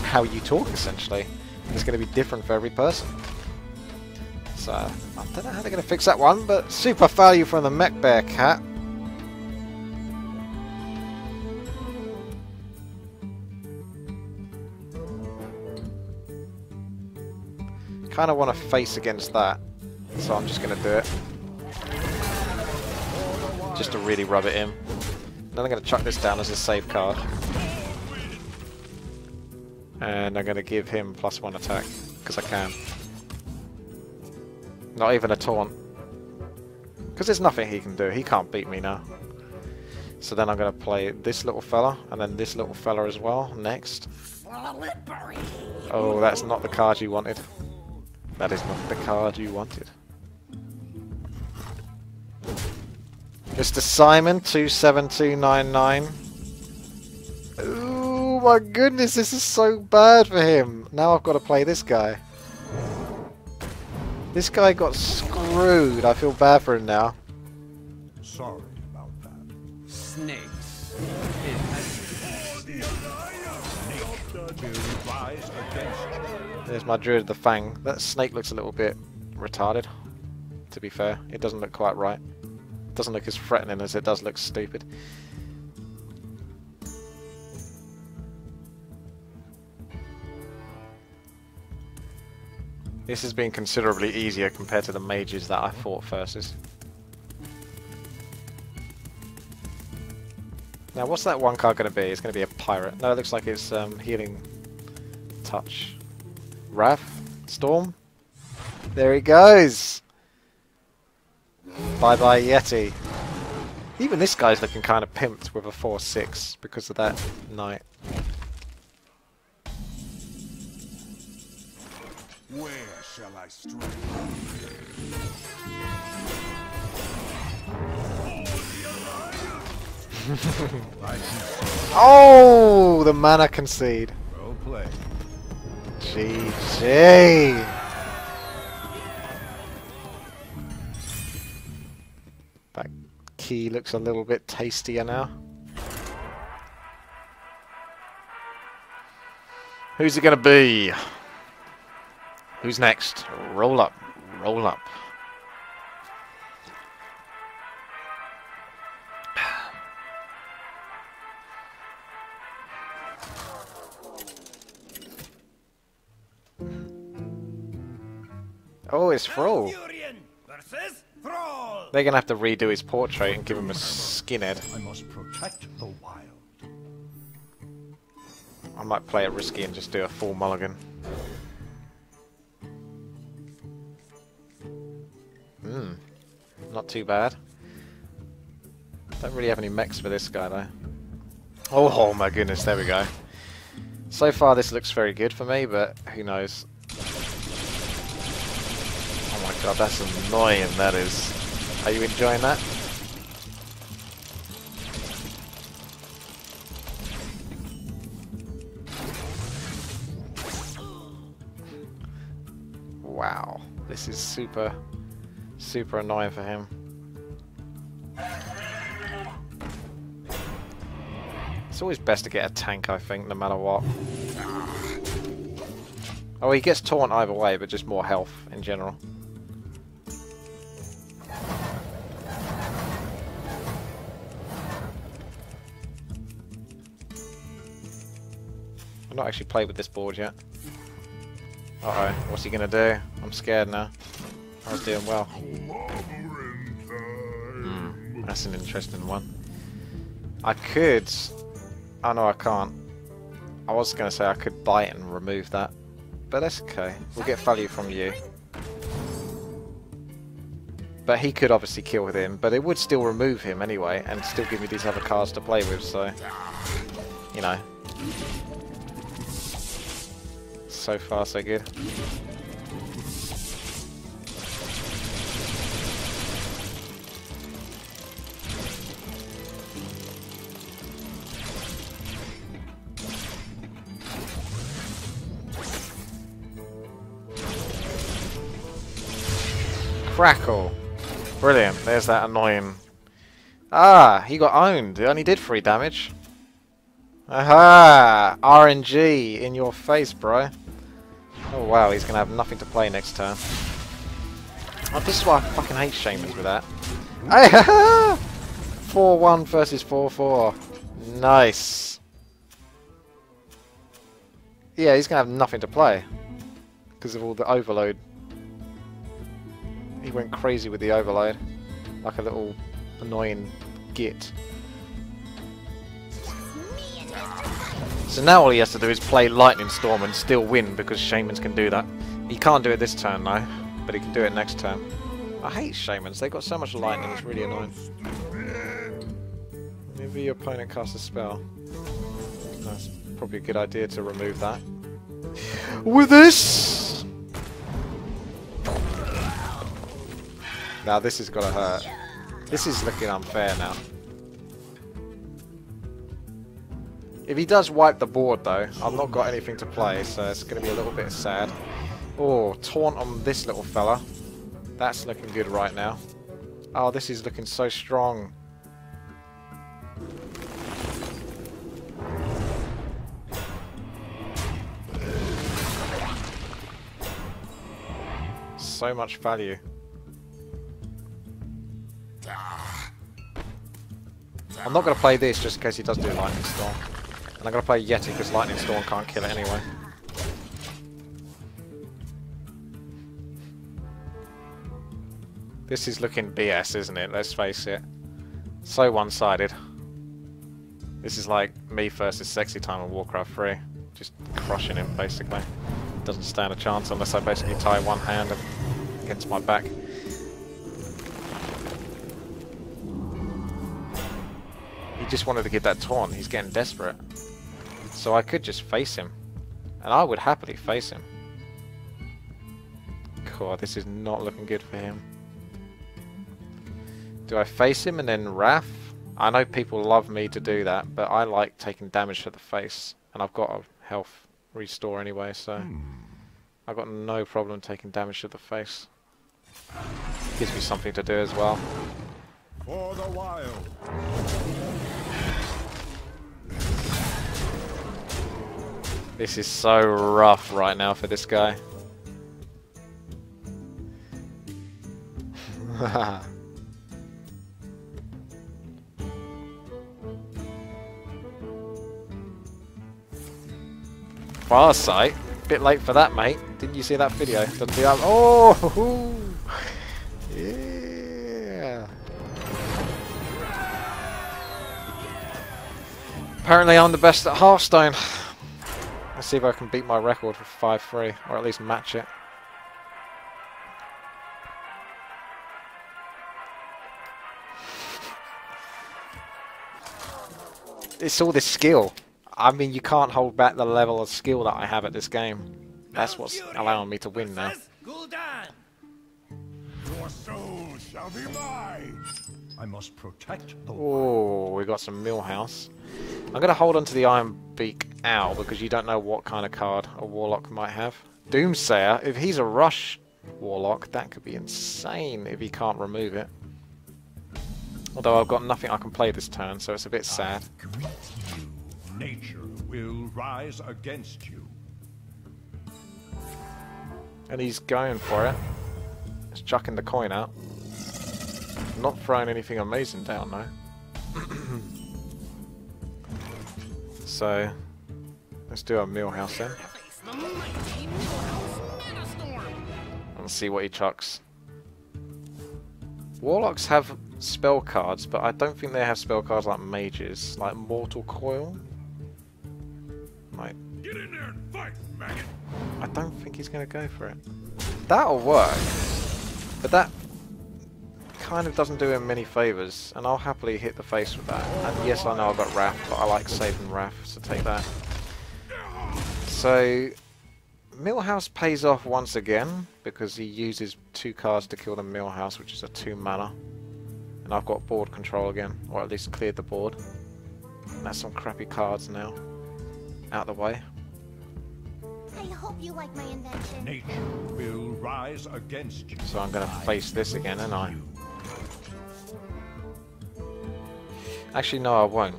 how you talk, essentially. It's going to be different for every person. So, I don't know how they're going to fix that one, but super value from the Mech Bear Cat. Kind of want to face against that, so I'm just going to do it. Just to really rub it in. Then I'm going to chuck this down as a save card. And I'm going to give him +1 attack, because I can. Not even a taunt. Because there's nothing he can do, he can't beat me now. So then I'm going to play this little fella, and then this little fella as well, next. Oh, that's not the card you wanted. That is not the card you wanted. Mr. Simon 27299. Oh my goodness, this is so bad for him. Now I've got to play this guy. This guy got screwed. I feel bad for him now. Sorry about that. Snakes. Will rise against you. There's my Druid of the Fang. That snake looks a little bit retarded, to be fair. It doesn't look quite right. It doesn't look as threatening as it does look stupid. This has been considerably easier compared to the mages that I fought versus. Now what's that one card going to be? It's going to be a pirate. No, it looks like it's healing touch. Wrath? Storm? There he goes! Bye bye Yeti. Even this guy's looking kind of pimped with a 4-6 because of that knight. Where shall I strike? Oh, the mana concede. Well played. GG. That key looks a little bit tastier now. Who's it gonna be? Who's next? Roll up, roll up. Oh, it's Thrall. They're gonna have to redo his portrait and give him a skinhead. I must protect the wild. I might play it risky and just do a full mulligan. Not too bad. Don't really have any mechs for this guy though. Oh my goodness, there we go. So far this looks very good for me, but who knows. Oh my god, that's annoying, that is. Are you enjoying that? Wow, this is super annoying for him. It's always best to get a tank, I think, no matter what. Oh, he gets taunt either way, but just more health in general. I've not actually played with this board yet. Uh-oh, what's he gonna do? I'm scared now. I was doing well. That's an interesting one. I could... Oh no, I can't. I was gonna say I could bite and remove that. But that's okay. We'll get value from you. But he could obviously kill with him, but it would still remove him anyway, and still give me these other cards to play with, so... You know. So far, so good. Crackle. Brilliant. There's that annoying... Ah, he got owned. It only did 3 damage. Aha! RNG in your face, bro. Oh wow, he's gonna have nothing to play next turn. Oh, this is why I fucking hate Shamans with that. 4-1 versus 4-4. Nice. Yeah, he's gonna have nothing to play because of all the overload. He went crazy with the overload, like a little annoying git. So now all he has to do is play Lightning Storm and still win, because Shamans can do that. He can't do it this turn though, but he can do it next turn. I hate Shamans, they've got so much lightning, it's really annoying. Maybe your opponent casts a spell. That's probably a good idea to remove that. With this! Now this has got to hurt. This is looking unfair now. If he does wipe the board though, I've not got anything to play, so it's going to be a little bit sad. Oh, taunt on this little fella. That's looking good right now. Oh, this is looking so strong. So much value. I'm not going to play this just in case he does do Lightning Storm. And I'm going to play Yeti because Lightning Storm can't kill it anyway. This is looking BS, isn't it? Let's face it. So one-sided. This is like me versus Sexy Time in Warcraft 3. Just crushing him, basically. Doesn't stand a chance unless I basically tie one hand against my back. He just wanted to get that taunt. He's getting desperate. So I could just face him. And I would happily face him. God, this is not looking good for him. Do I face him and then Wrath? I know people love me to do that, but I like taking damage to the face. And I've got a health restore anyway, so... I've got no problem taking damage to the face. Gives me something to do as well. For the wild. This is so rough right now for this guy. Farsight? Bit late for that, mate. Didn't you see that video? Doesn't do that. Oh! Yeah! Apparently I'm the best at Hearthstone. Let's see if I can beat my record for 5-3, or at least match it. It's all this skill. I mean, you can't hold back the level of skill that I have at this game. That's what's allowing me to win now. Your soul shall be mine. I must protect the Oh, we got some Millhouse. I'm going to hold on to the Iron Beak Owl because you don't know what kind of card a Warlock might have. Doomsayer, if he's a rush Warlock, that could be insane if he can't remove it. Although I've got nothing I can play this turn, so it's a bit sad. Nature will rise against you. And he's going for it. He's chucking the coin out. Not throwing anything amazing down though. So, let's do a millhouse then. Face the mighty Millhouse Metastorm. And see what he chucks. Warlocks have spell cards, but I don't think they have spell cards like mages, like Mortal Coil. Like, Get in there and fight, maggot! I don't think he's going to go for it. That'll work, but that kind of doesn't do him many favours, and I'll happily hit the face with that. And yes, I know I've got Wrath, but I like saving Wrath, so take that. So, Millhouse pays off once again, because he uses 2 cards to kill the Millhouse, which is a 2 mana. And I've got board control again, or at least cleared the board. And that's some crappy cards now. Out the way. I hope you like my invention. Nature will rise against you. So I'm going to face this again, aren't I? Actually, no, I won't.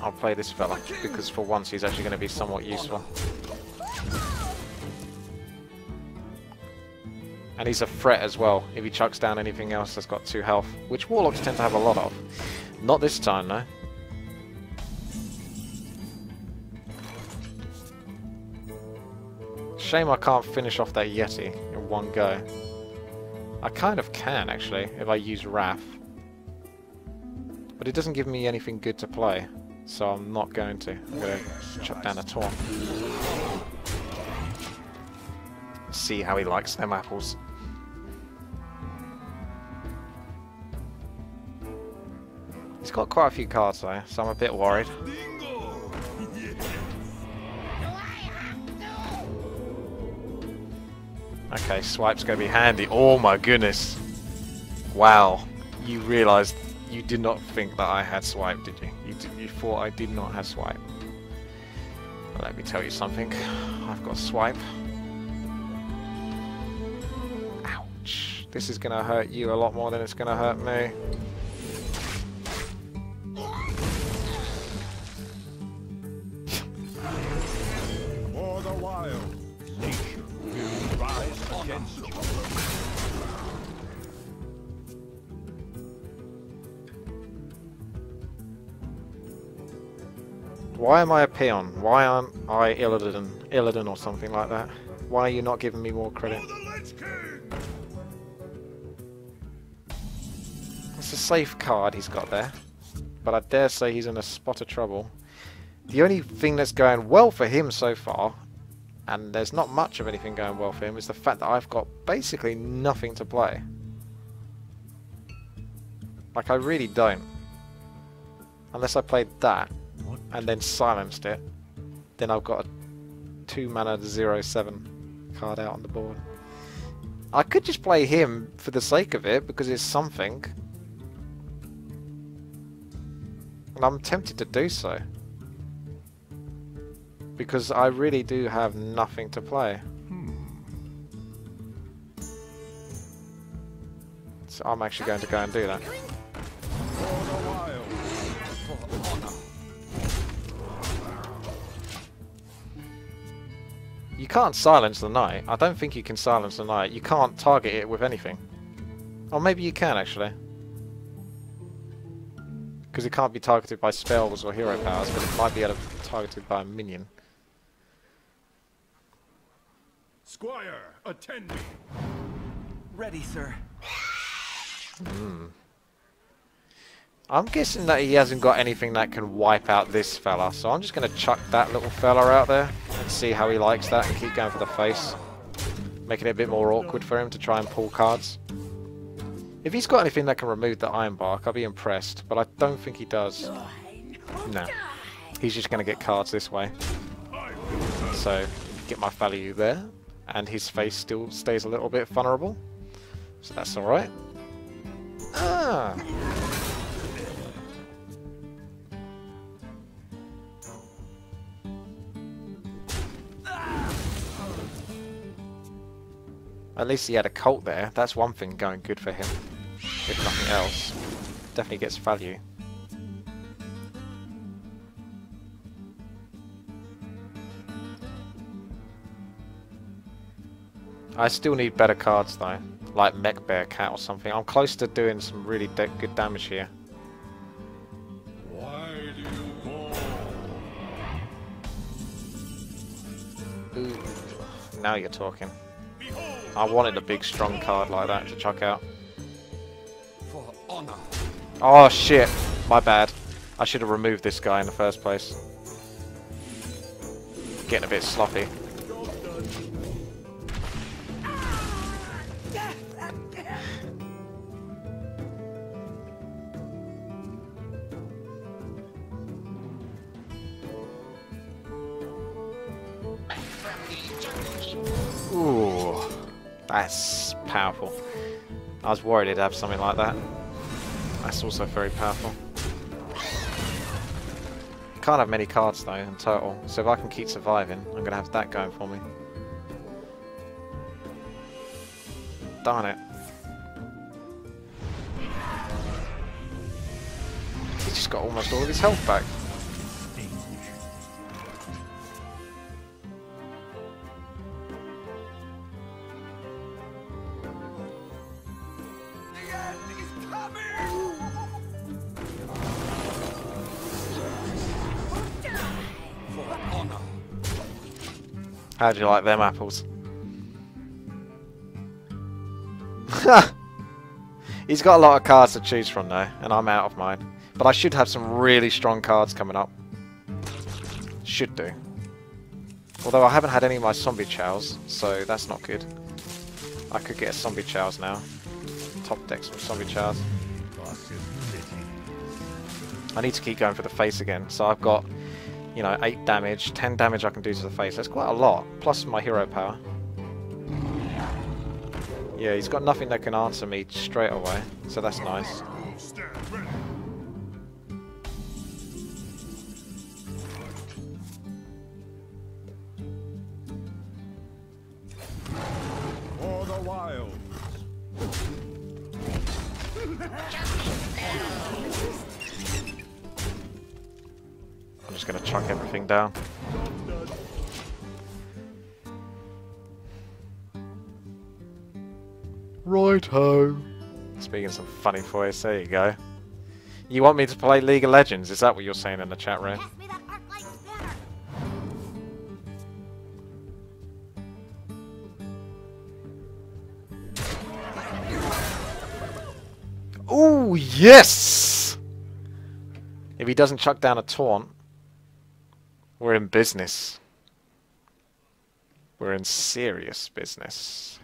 I'll play this fella, because for once he's actually going to be somewhat useful. And he's a threat as well, if he chucks down anything else that's got 2 health, which Warlocks tend to have a lot of. Not this time, though. Shame I can't finish off that Yeti in one go. I kind of can, actually, if I use Wrath. But it doesn't give me anything good to play, so I'm not going to. I'm going to chuck down a Taunt. See how he likes them apples. He's got quite a few cards though, so I'm a bit worried. Okay, swipe's going to be handy. Oh my goodness. Wow. You realised you did not think that I had swipe, did you? You thought I did not have swipe. Well, let me tell you something. I've got swipe. Ouch. This is going to hurt you a lot more than it's going to hurt me. For the wild, nature will rise against you. Why am I a peon? Why aren't I Illidan or something like that? Why are you not giving me more credit? For the Lich King! It's a safe card he's got there, but I dare say he's in a spot of trouble. The only thing that's going well for him so far, and there's not much of anything going well for him, is the fact that I've got basically nothing to play. Like, I really don't. Unless I played that, and then silenced it, then I've got a 2 mana 0/7 card out on the board. I could just play him for the sake of it, because it's something. And I'm tempted to do so. Because I really do have nothing to play. So I'm actually going to go and do that. For the wild, for honor. You can't silence the knight. I don't think you can silence the knight. You can't target it with anything. Or maybe you can, actually. Because it can't be targeted by spells or hero powers, but it might be targeted by a minion. Squire, attend me. Ready, sir. I'm guessing that he hasn't got anything that can wipe out this fella, so I'm just going to chuck that little fella out there and see how he likes that and keep going for the face. Making it a bit more awkward for him to try and pull cards. If he's got anything that can remove the Iron Bark, I'll be impressed, but I don't think he does. No. He's just going to get cards this way. So, get my value there, and his face still stays a little bit vulnerable. So that's alright. Ah! At least he had a cult there. That's one thing going good for him. If nothing else. Definitely gets value. I still need better cards though, like Mech Bear Cat or something. I'm close to doing some really good damage here. Why do you call? Ooh, now you're talking. I wanted a big strong card like that to chuck out. For honor. Oh shit, my bad. I should have removed this guy in the first place. Getting a bit sloppy. Ooh, that's powerful. I was worried it'd have something like that. That's also very powerful. Can't have many cards though in total, so if I can keep surviving, I'm gonna have that going for me. Darn it. He's just got almost all of his health back. How do you like them apples? He's got a lot of cards to choose from though, and I'm out of mine. But I should have some really strong cards coming up. Should do. Although I haven't had any of my zombie chows, so that's not good. I could get a zombie chows now. Top deck some zombie chows. I need to keep going for the face again, so I've got, you know, 8 damage, 10 damage I can do to the face. That's quite a lot, plus my hero power. Yeah, he's got nothing that can answer me straight away, so that's nice. For the wild. I'm just gonna chuck everything down. Righto. Speaking some funny voice, there you go. You want me to play League of Legends? Is that what you're saying in the chat room? Pass me that arc light spanner. Ooh, yes! If he doesn't chuck down a taunt, we're in business. We're in serious business.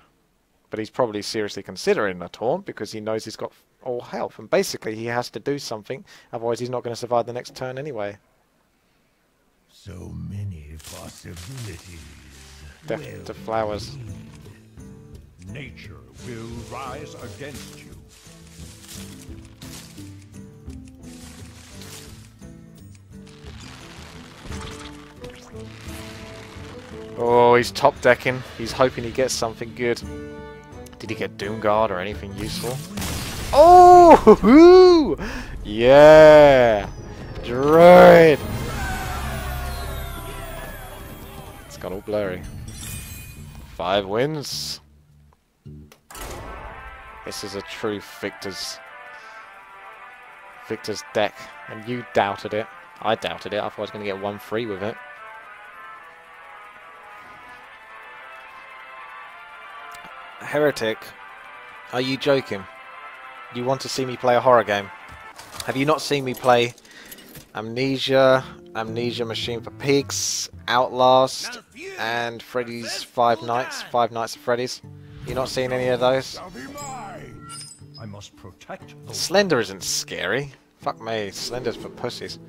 But he's probably seriously considering a taunt because he knows he's got all health. And basically he has to do something, otherwise he's not going to survive the next turn anyway. So many possibilities. Death to flowers. Nature will rise against you. Oh, he's top decking. He's hoping he gets something good. Did he get Doomguard or anything useful? Oh! Hoo-hoo! Yeah! Druid! It's got all blurry. 5 wins. This is a true Victor's deck. And you doubted it. I doubted it. I thought I was going to get 1 free with it. Heretic, are you joking? You want to see me play a horror game? Have you not seen me play Amnesia, Amnesia Machine for Pigs, Outlast, and Freddy's Five Nights at Freddy's? You not seen any of those? Shall be mine. I must protect the Slender isn't scary. Fuck me, Slender's for pussies.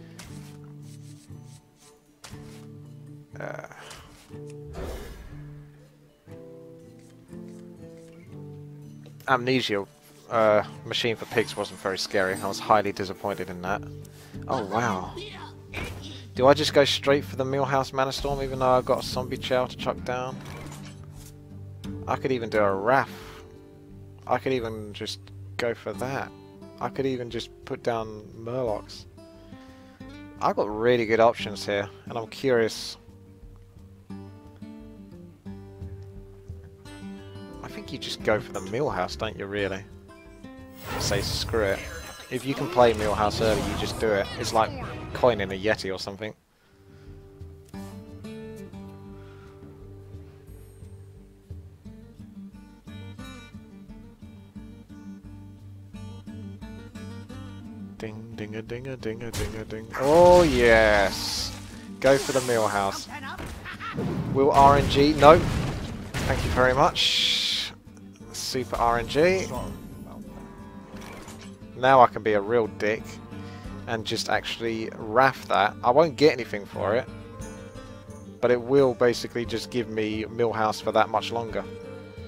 Amnesia Machine for Pigs wasn't very scary. I was highly disappointed in that. Oh wow. Do I just go straight for the Millhouse Mana Storm even though I've got a Zombie Chow to chuck down? I could even do a Wrath. I could even just go for that. I could even just put down Murlocs. I've got really good options here and I'm curious. think you just go for the millhouse, don't you, really? Say screw it. If you can play millhouse early, you just do it. It's like coining a Yeti or something. Ding, ding a ding a ding a ding a ding. Oh yes! Go for the millhouse. Will RNG? No. Thank you very much. Super RNG. Now I can be a real dick and just actually raff that. I won't get anything for it, but it will basically just give me millhouse for that much longer.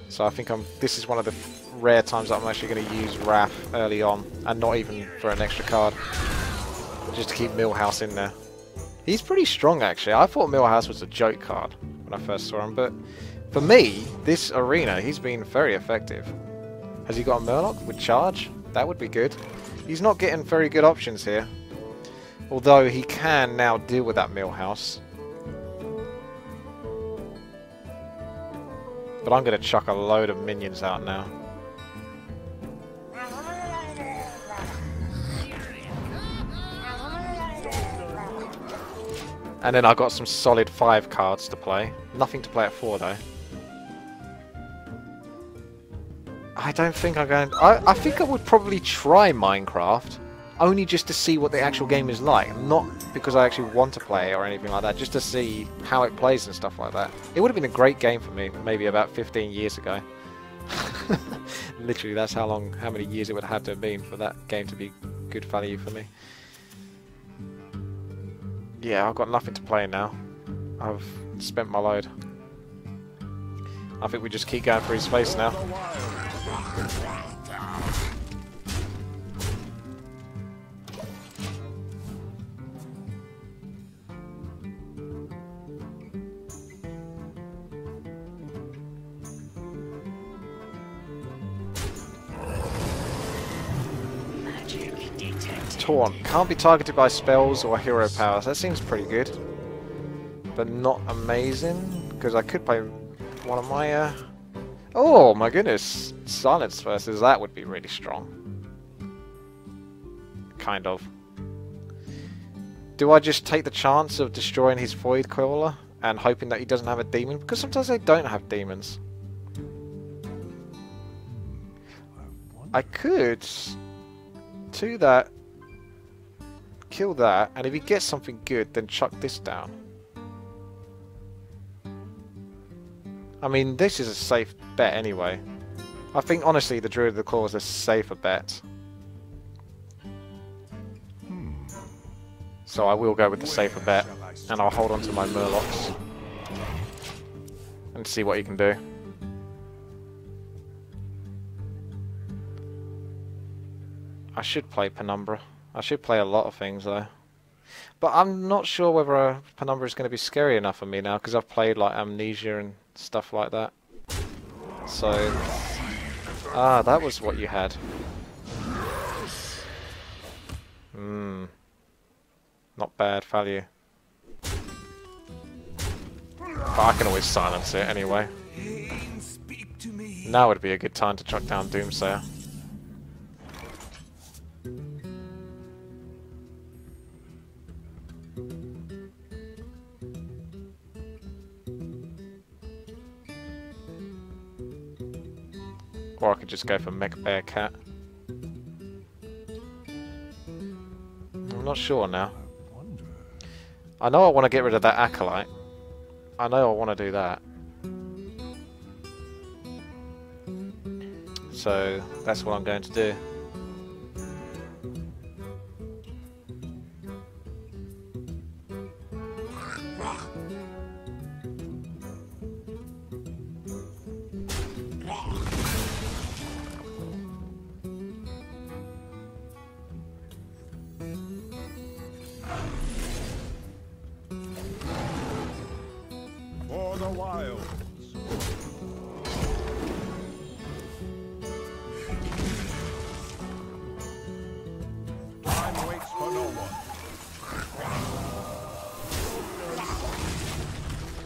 So I think this is one of the rare times that I'm actually going to use raff early on, and not even for an extra card, just to keep millhouse in there. He's pretty strong actually. I thought millhouse was a joke card when I first saw him, but for me, this arena, he's been very effective. Has he got a Murloc with charge? That would be good. He's not getting very good options here, although he can now deal with that millhouse. But I'm going to chuck a load of minions out now. And then I got some solid 5 cards to play. Nothing to play at 4 though. I don't think I'm going... I think I would probably try Minecraft, only just to see what the actual game is like. Not because I actually want to play it or anything like that, just to see how it plays and stuff like that. It would have been a great game for me, maybe about 15 years ago. Literally, that's how many years it would have had to have been for that game to be good value for me. Yeah, I've got nothing to play now. I've spent my load. I think we just keep going for his face now. Torn. Can't be targeted by spells or hero powers. That seems pretty good. But not amazing, because I could play one of my... Oh my goodness! Silence versus that would be really strong. Kind of. Do I just take the chance of destroying his Void Crawler and hoping that he doesn't have a demon? Because sometimes they don't have demons. I could do that, kill that, and if he gets something good, then chuck this down. I mean, this is a safe bet anyway. I think, honestly, the Druid of the Claw is a safer bet. So I will go with the safer bet, and I'll hold on to my Murlocs and see what he can do. I should play Penumbra. I should play a lot of things though. But I'm not sure whether Penumbra is going to be scary enough for me now, because I've played like Amnesia and stuff like that. So... Ah, that was what you had. Not bad value. But I can always silence it anyway. Now would be a good time to chuck down Doomsayer. Or I could just go for Mech Bear Cat. I'm not sure now. I know I want to get rid of that Acolyte. I know I want to do that. So that's what I'm going to do. For the wilds. Time waits for no one.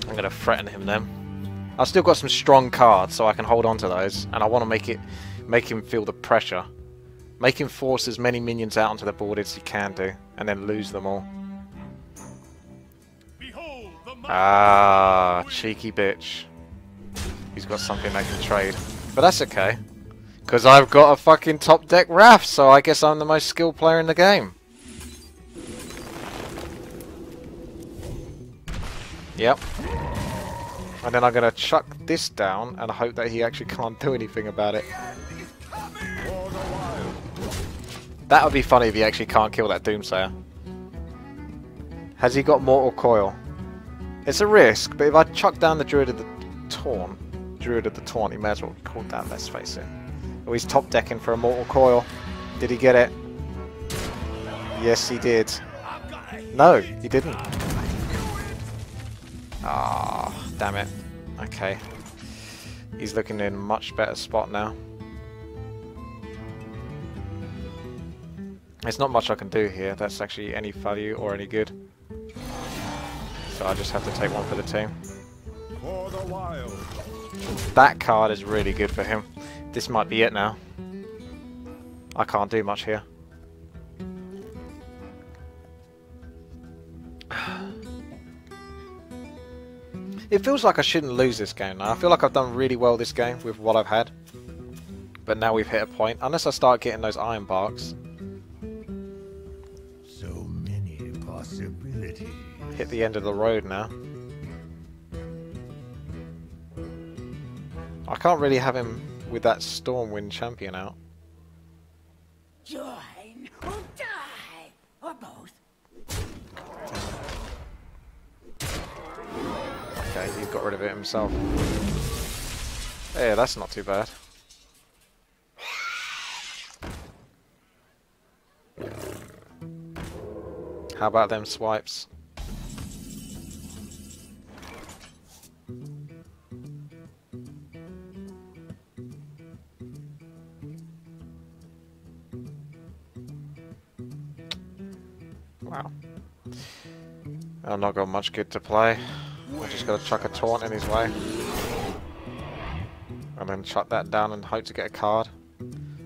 I'm going to threaten him then. I've still got some strong cards, so I can hold on to those, and I want to make him feel the pressure. Make him force as many minions out onto the board as he can do, and then lose them all. Behold the Ah, cheeky bitch. He's got something they can trade. But that's okay. Because I've got a fucking top deck Wrath, so I guess I'm the most skilled player in the game. Yep. And then I'm going to chuck this down and hope that he actually can't do anything about it. That would be funny if he actually can't kill that Doomsayer. Has he got Mortal Coil? It's a risk, but if I chuck down the Druid of the Taunt, he may as well call that, let's face it. Oh, he's top decking for a Mortal Coil. Did he get it? Yes, he did. No, he didn't. Ah, damn it. Okay. He's looking in a much better spot now. There's not much I can do here that's actually any value or any good. So I just have to take one for the team. For the wild. That card is really good for him. This might be it now. I can't do much here. It feels like I shouldn't lose this game now. I feel like I've done really well this game with what I've had. But now we've hit a point. Unless I start getting those Iron Barks. So many possibilities. Hit the end of the road now. I can't really have him with that Stormwind champion out. Join or die, or both. Okay, he got rid of it himself. Yeah, that's not too bad. How about them swipes? Wow. I've not got much good to play. I just got to chuck a taunt in his way. And then chuck that down and hope to get a card.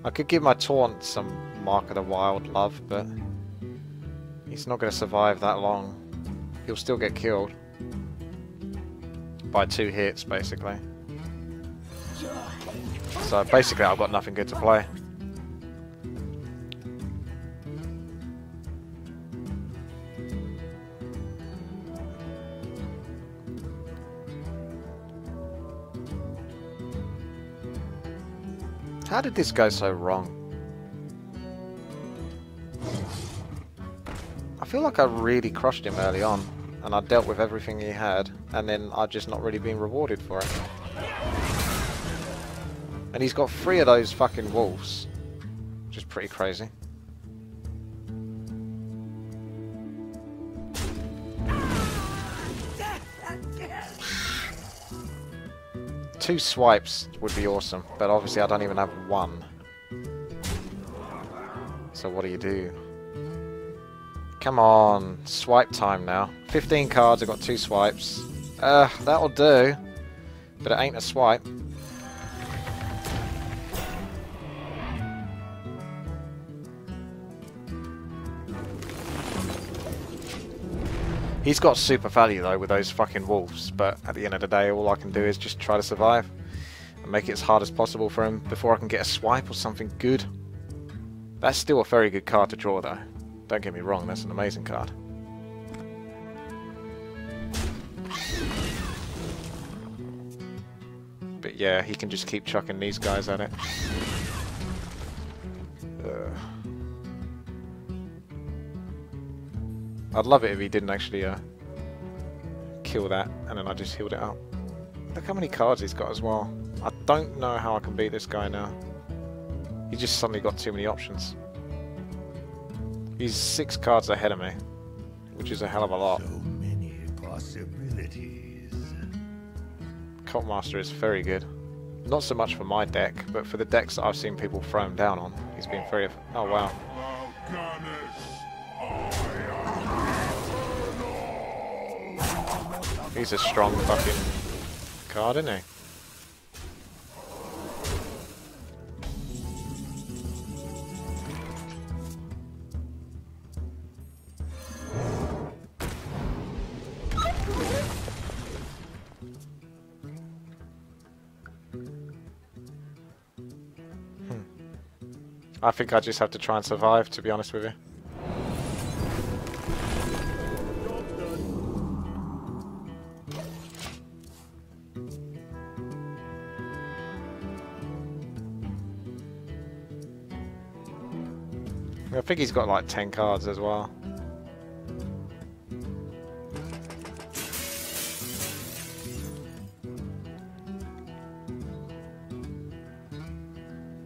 I could give my taunt some Mark of the Wild love, but he's not going to survive that long. He'll still get killed. By 2 hits, basically. So basically I've got nothing good to play. How did this go so wrong? I feel like I really crushed him early on, and I dealt with everything he had, and then I've just not really been rewarded for it. And he's got 3 of those fucking wolves, which is pretty crazy. Two swipes would be awesome, but obviously I don't even have 1. So what do? Come on, swipe time now. 15 cards, I've got 2 swipes. That'll do, but it ain't a swipe. He's got super value though with those fucking wolves, but at the end of the day all I can do is just try to survive and make it as hard as possible for him before I can get a swipe or something good. That's still a very good card to draw though. Don't get me wrong, that's an amazing card. But yeah, he can just keep chucking these guys at it. I'd love it if he didn't actually kill that, and then I just healed it up. Look how many cards he's got as well. I don't know how I can beat this guy now. He just suddenly got too many options. He's 6 cards ahead of me, which is a hell of a lot. So many possibilities. Cult Master is very good. Not so much for my deck, but for the decks that I've seen people throw him down on, he's been very... Oh wow. He's a strong fucking card, isn't he? I think I just have to try and survive, to be honest with you. I think he's got like 10 cards as well.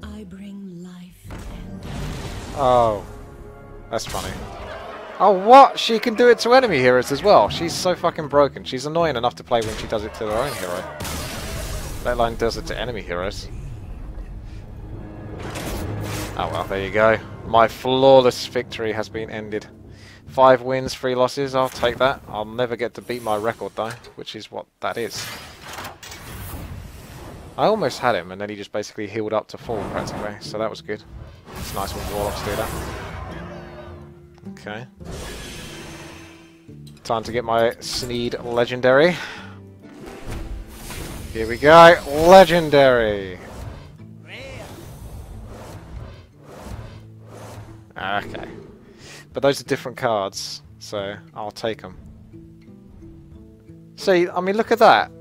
I bring life and Oh, that's funny. Oh, what? She can do it to enemy heroes as well. She's so fucking broken. She's annoying enough to play when she does it to her own hero. Let alone does it to enemy heroes. Oh well, there you go. My flawless victory has been ended. 5 wins, 3 losses. I'll take that. I'll never get to beat my record though, which is what that is. I almost had him, and then he just basically healed up to full practically, so that was good. It's nice when Warlocks do that. Okay. Time to get my Sneed Legendary. Here we go, Legendary! Okay. But those are different cards, so I'll take them. See, I mean, look at that.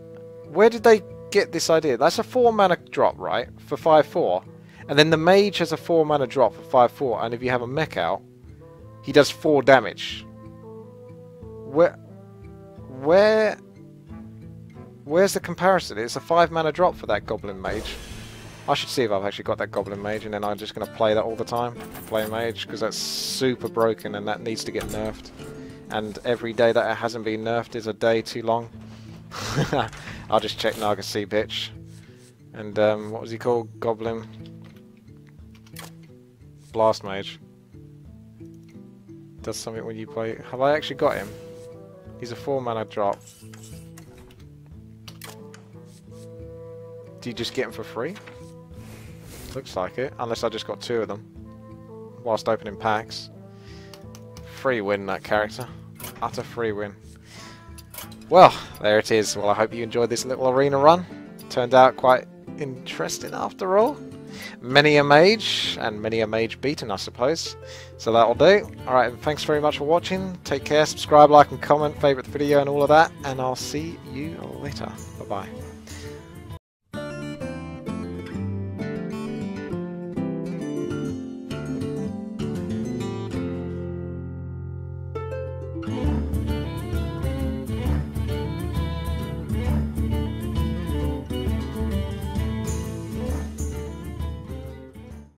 Where did they get this idea? That's a 4 mana drop, right? For 5/4. And then the Mage has a 4 mana drop for 5/4, and if you have a mech out, he does 4 damage. Where's the comparison? It's a 5 mana drop for that Goblin Mage. I should see if I've actually got that Goblin Mage, and then I'm just going to play that all the time. Play Mage, because that's super broken and that needs to get nerfed. And every day that it hasn't been nerfed is a day too long. I'll just check Naga Sea Bitch. And what was he called? Goblin Blast Mage. Does something when you play. Have I actually got him? He's a 4 mana drop. Do you just get him for free? Looks like it, unless I just got 2 of them whilst opening packs. Free win, that character. Utter free win. Well, there it is. Well, I hope you enjoyed this little arena run. Turned out quite interesting after all. Many a mage, and many a mage beaten, I suppose. So that'll do. Alright, thanks very much for watching. Take care, subscribe, like and comment, favourite the video and all of that. And I'll see you later. Bye-bye.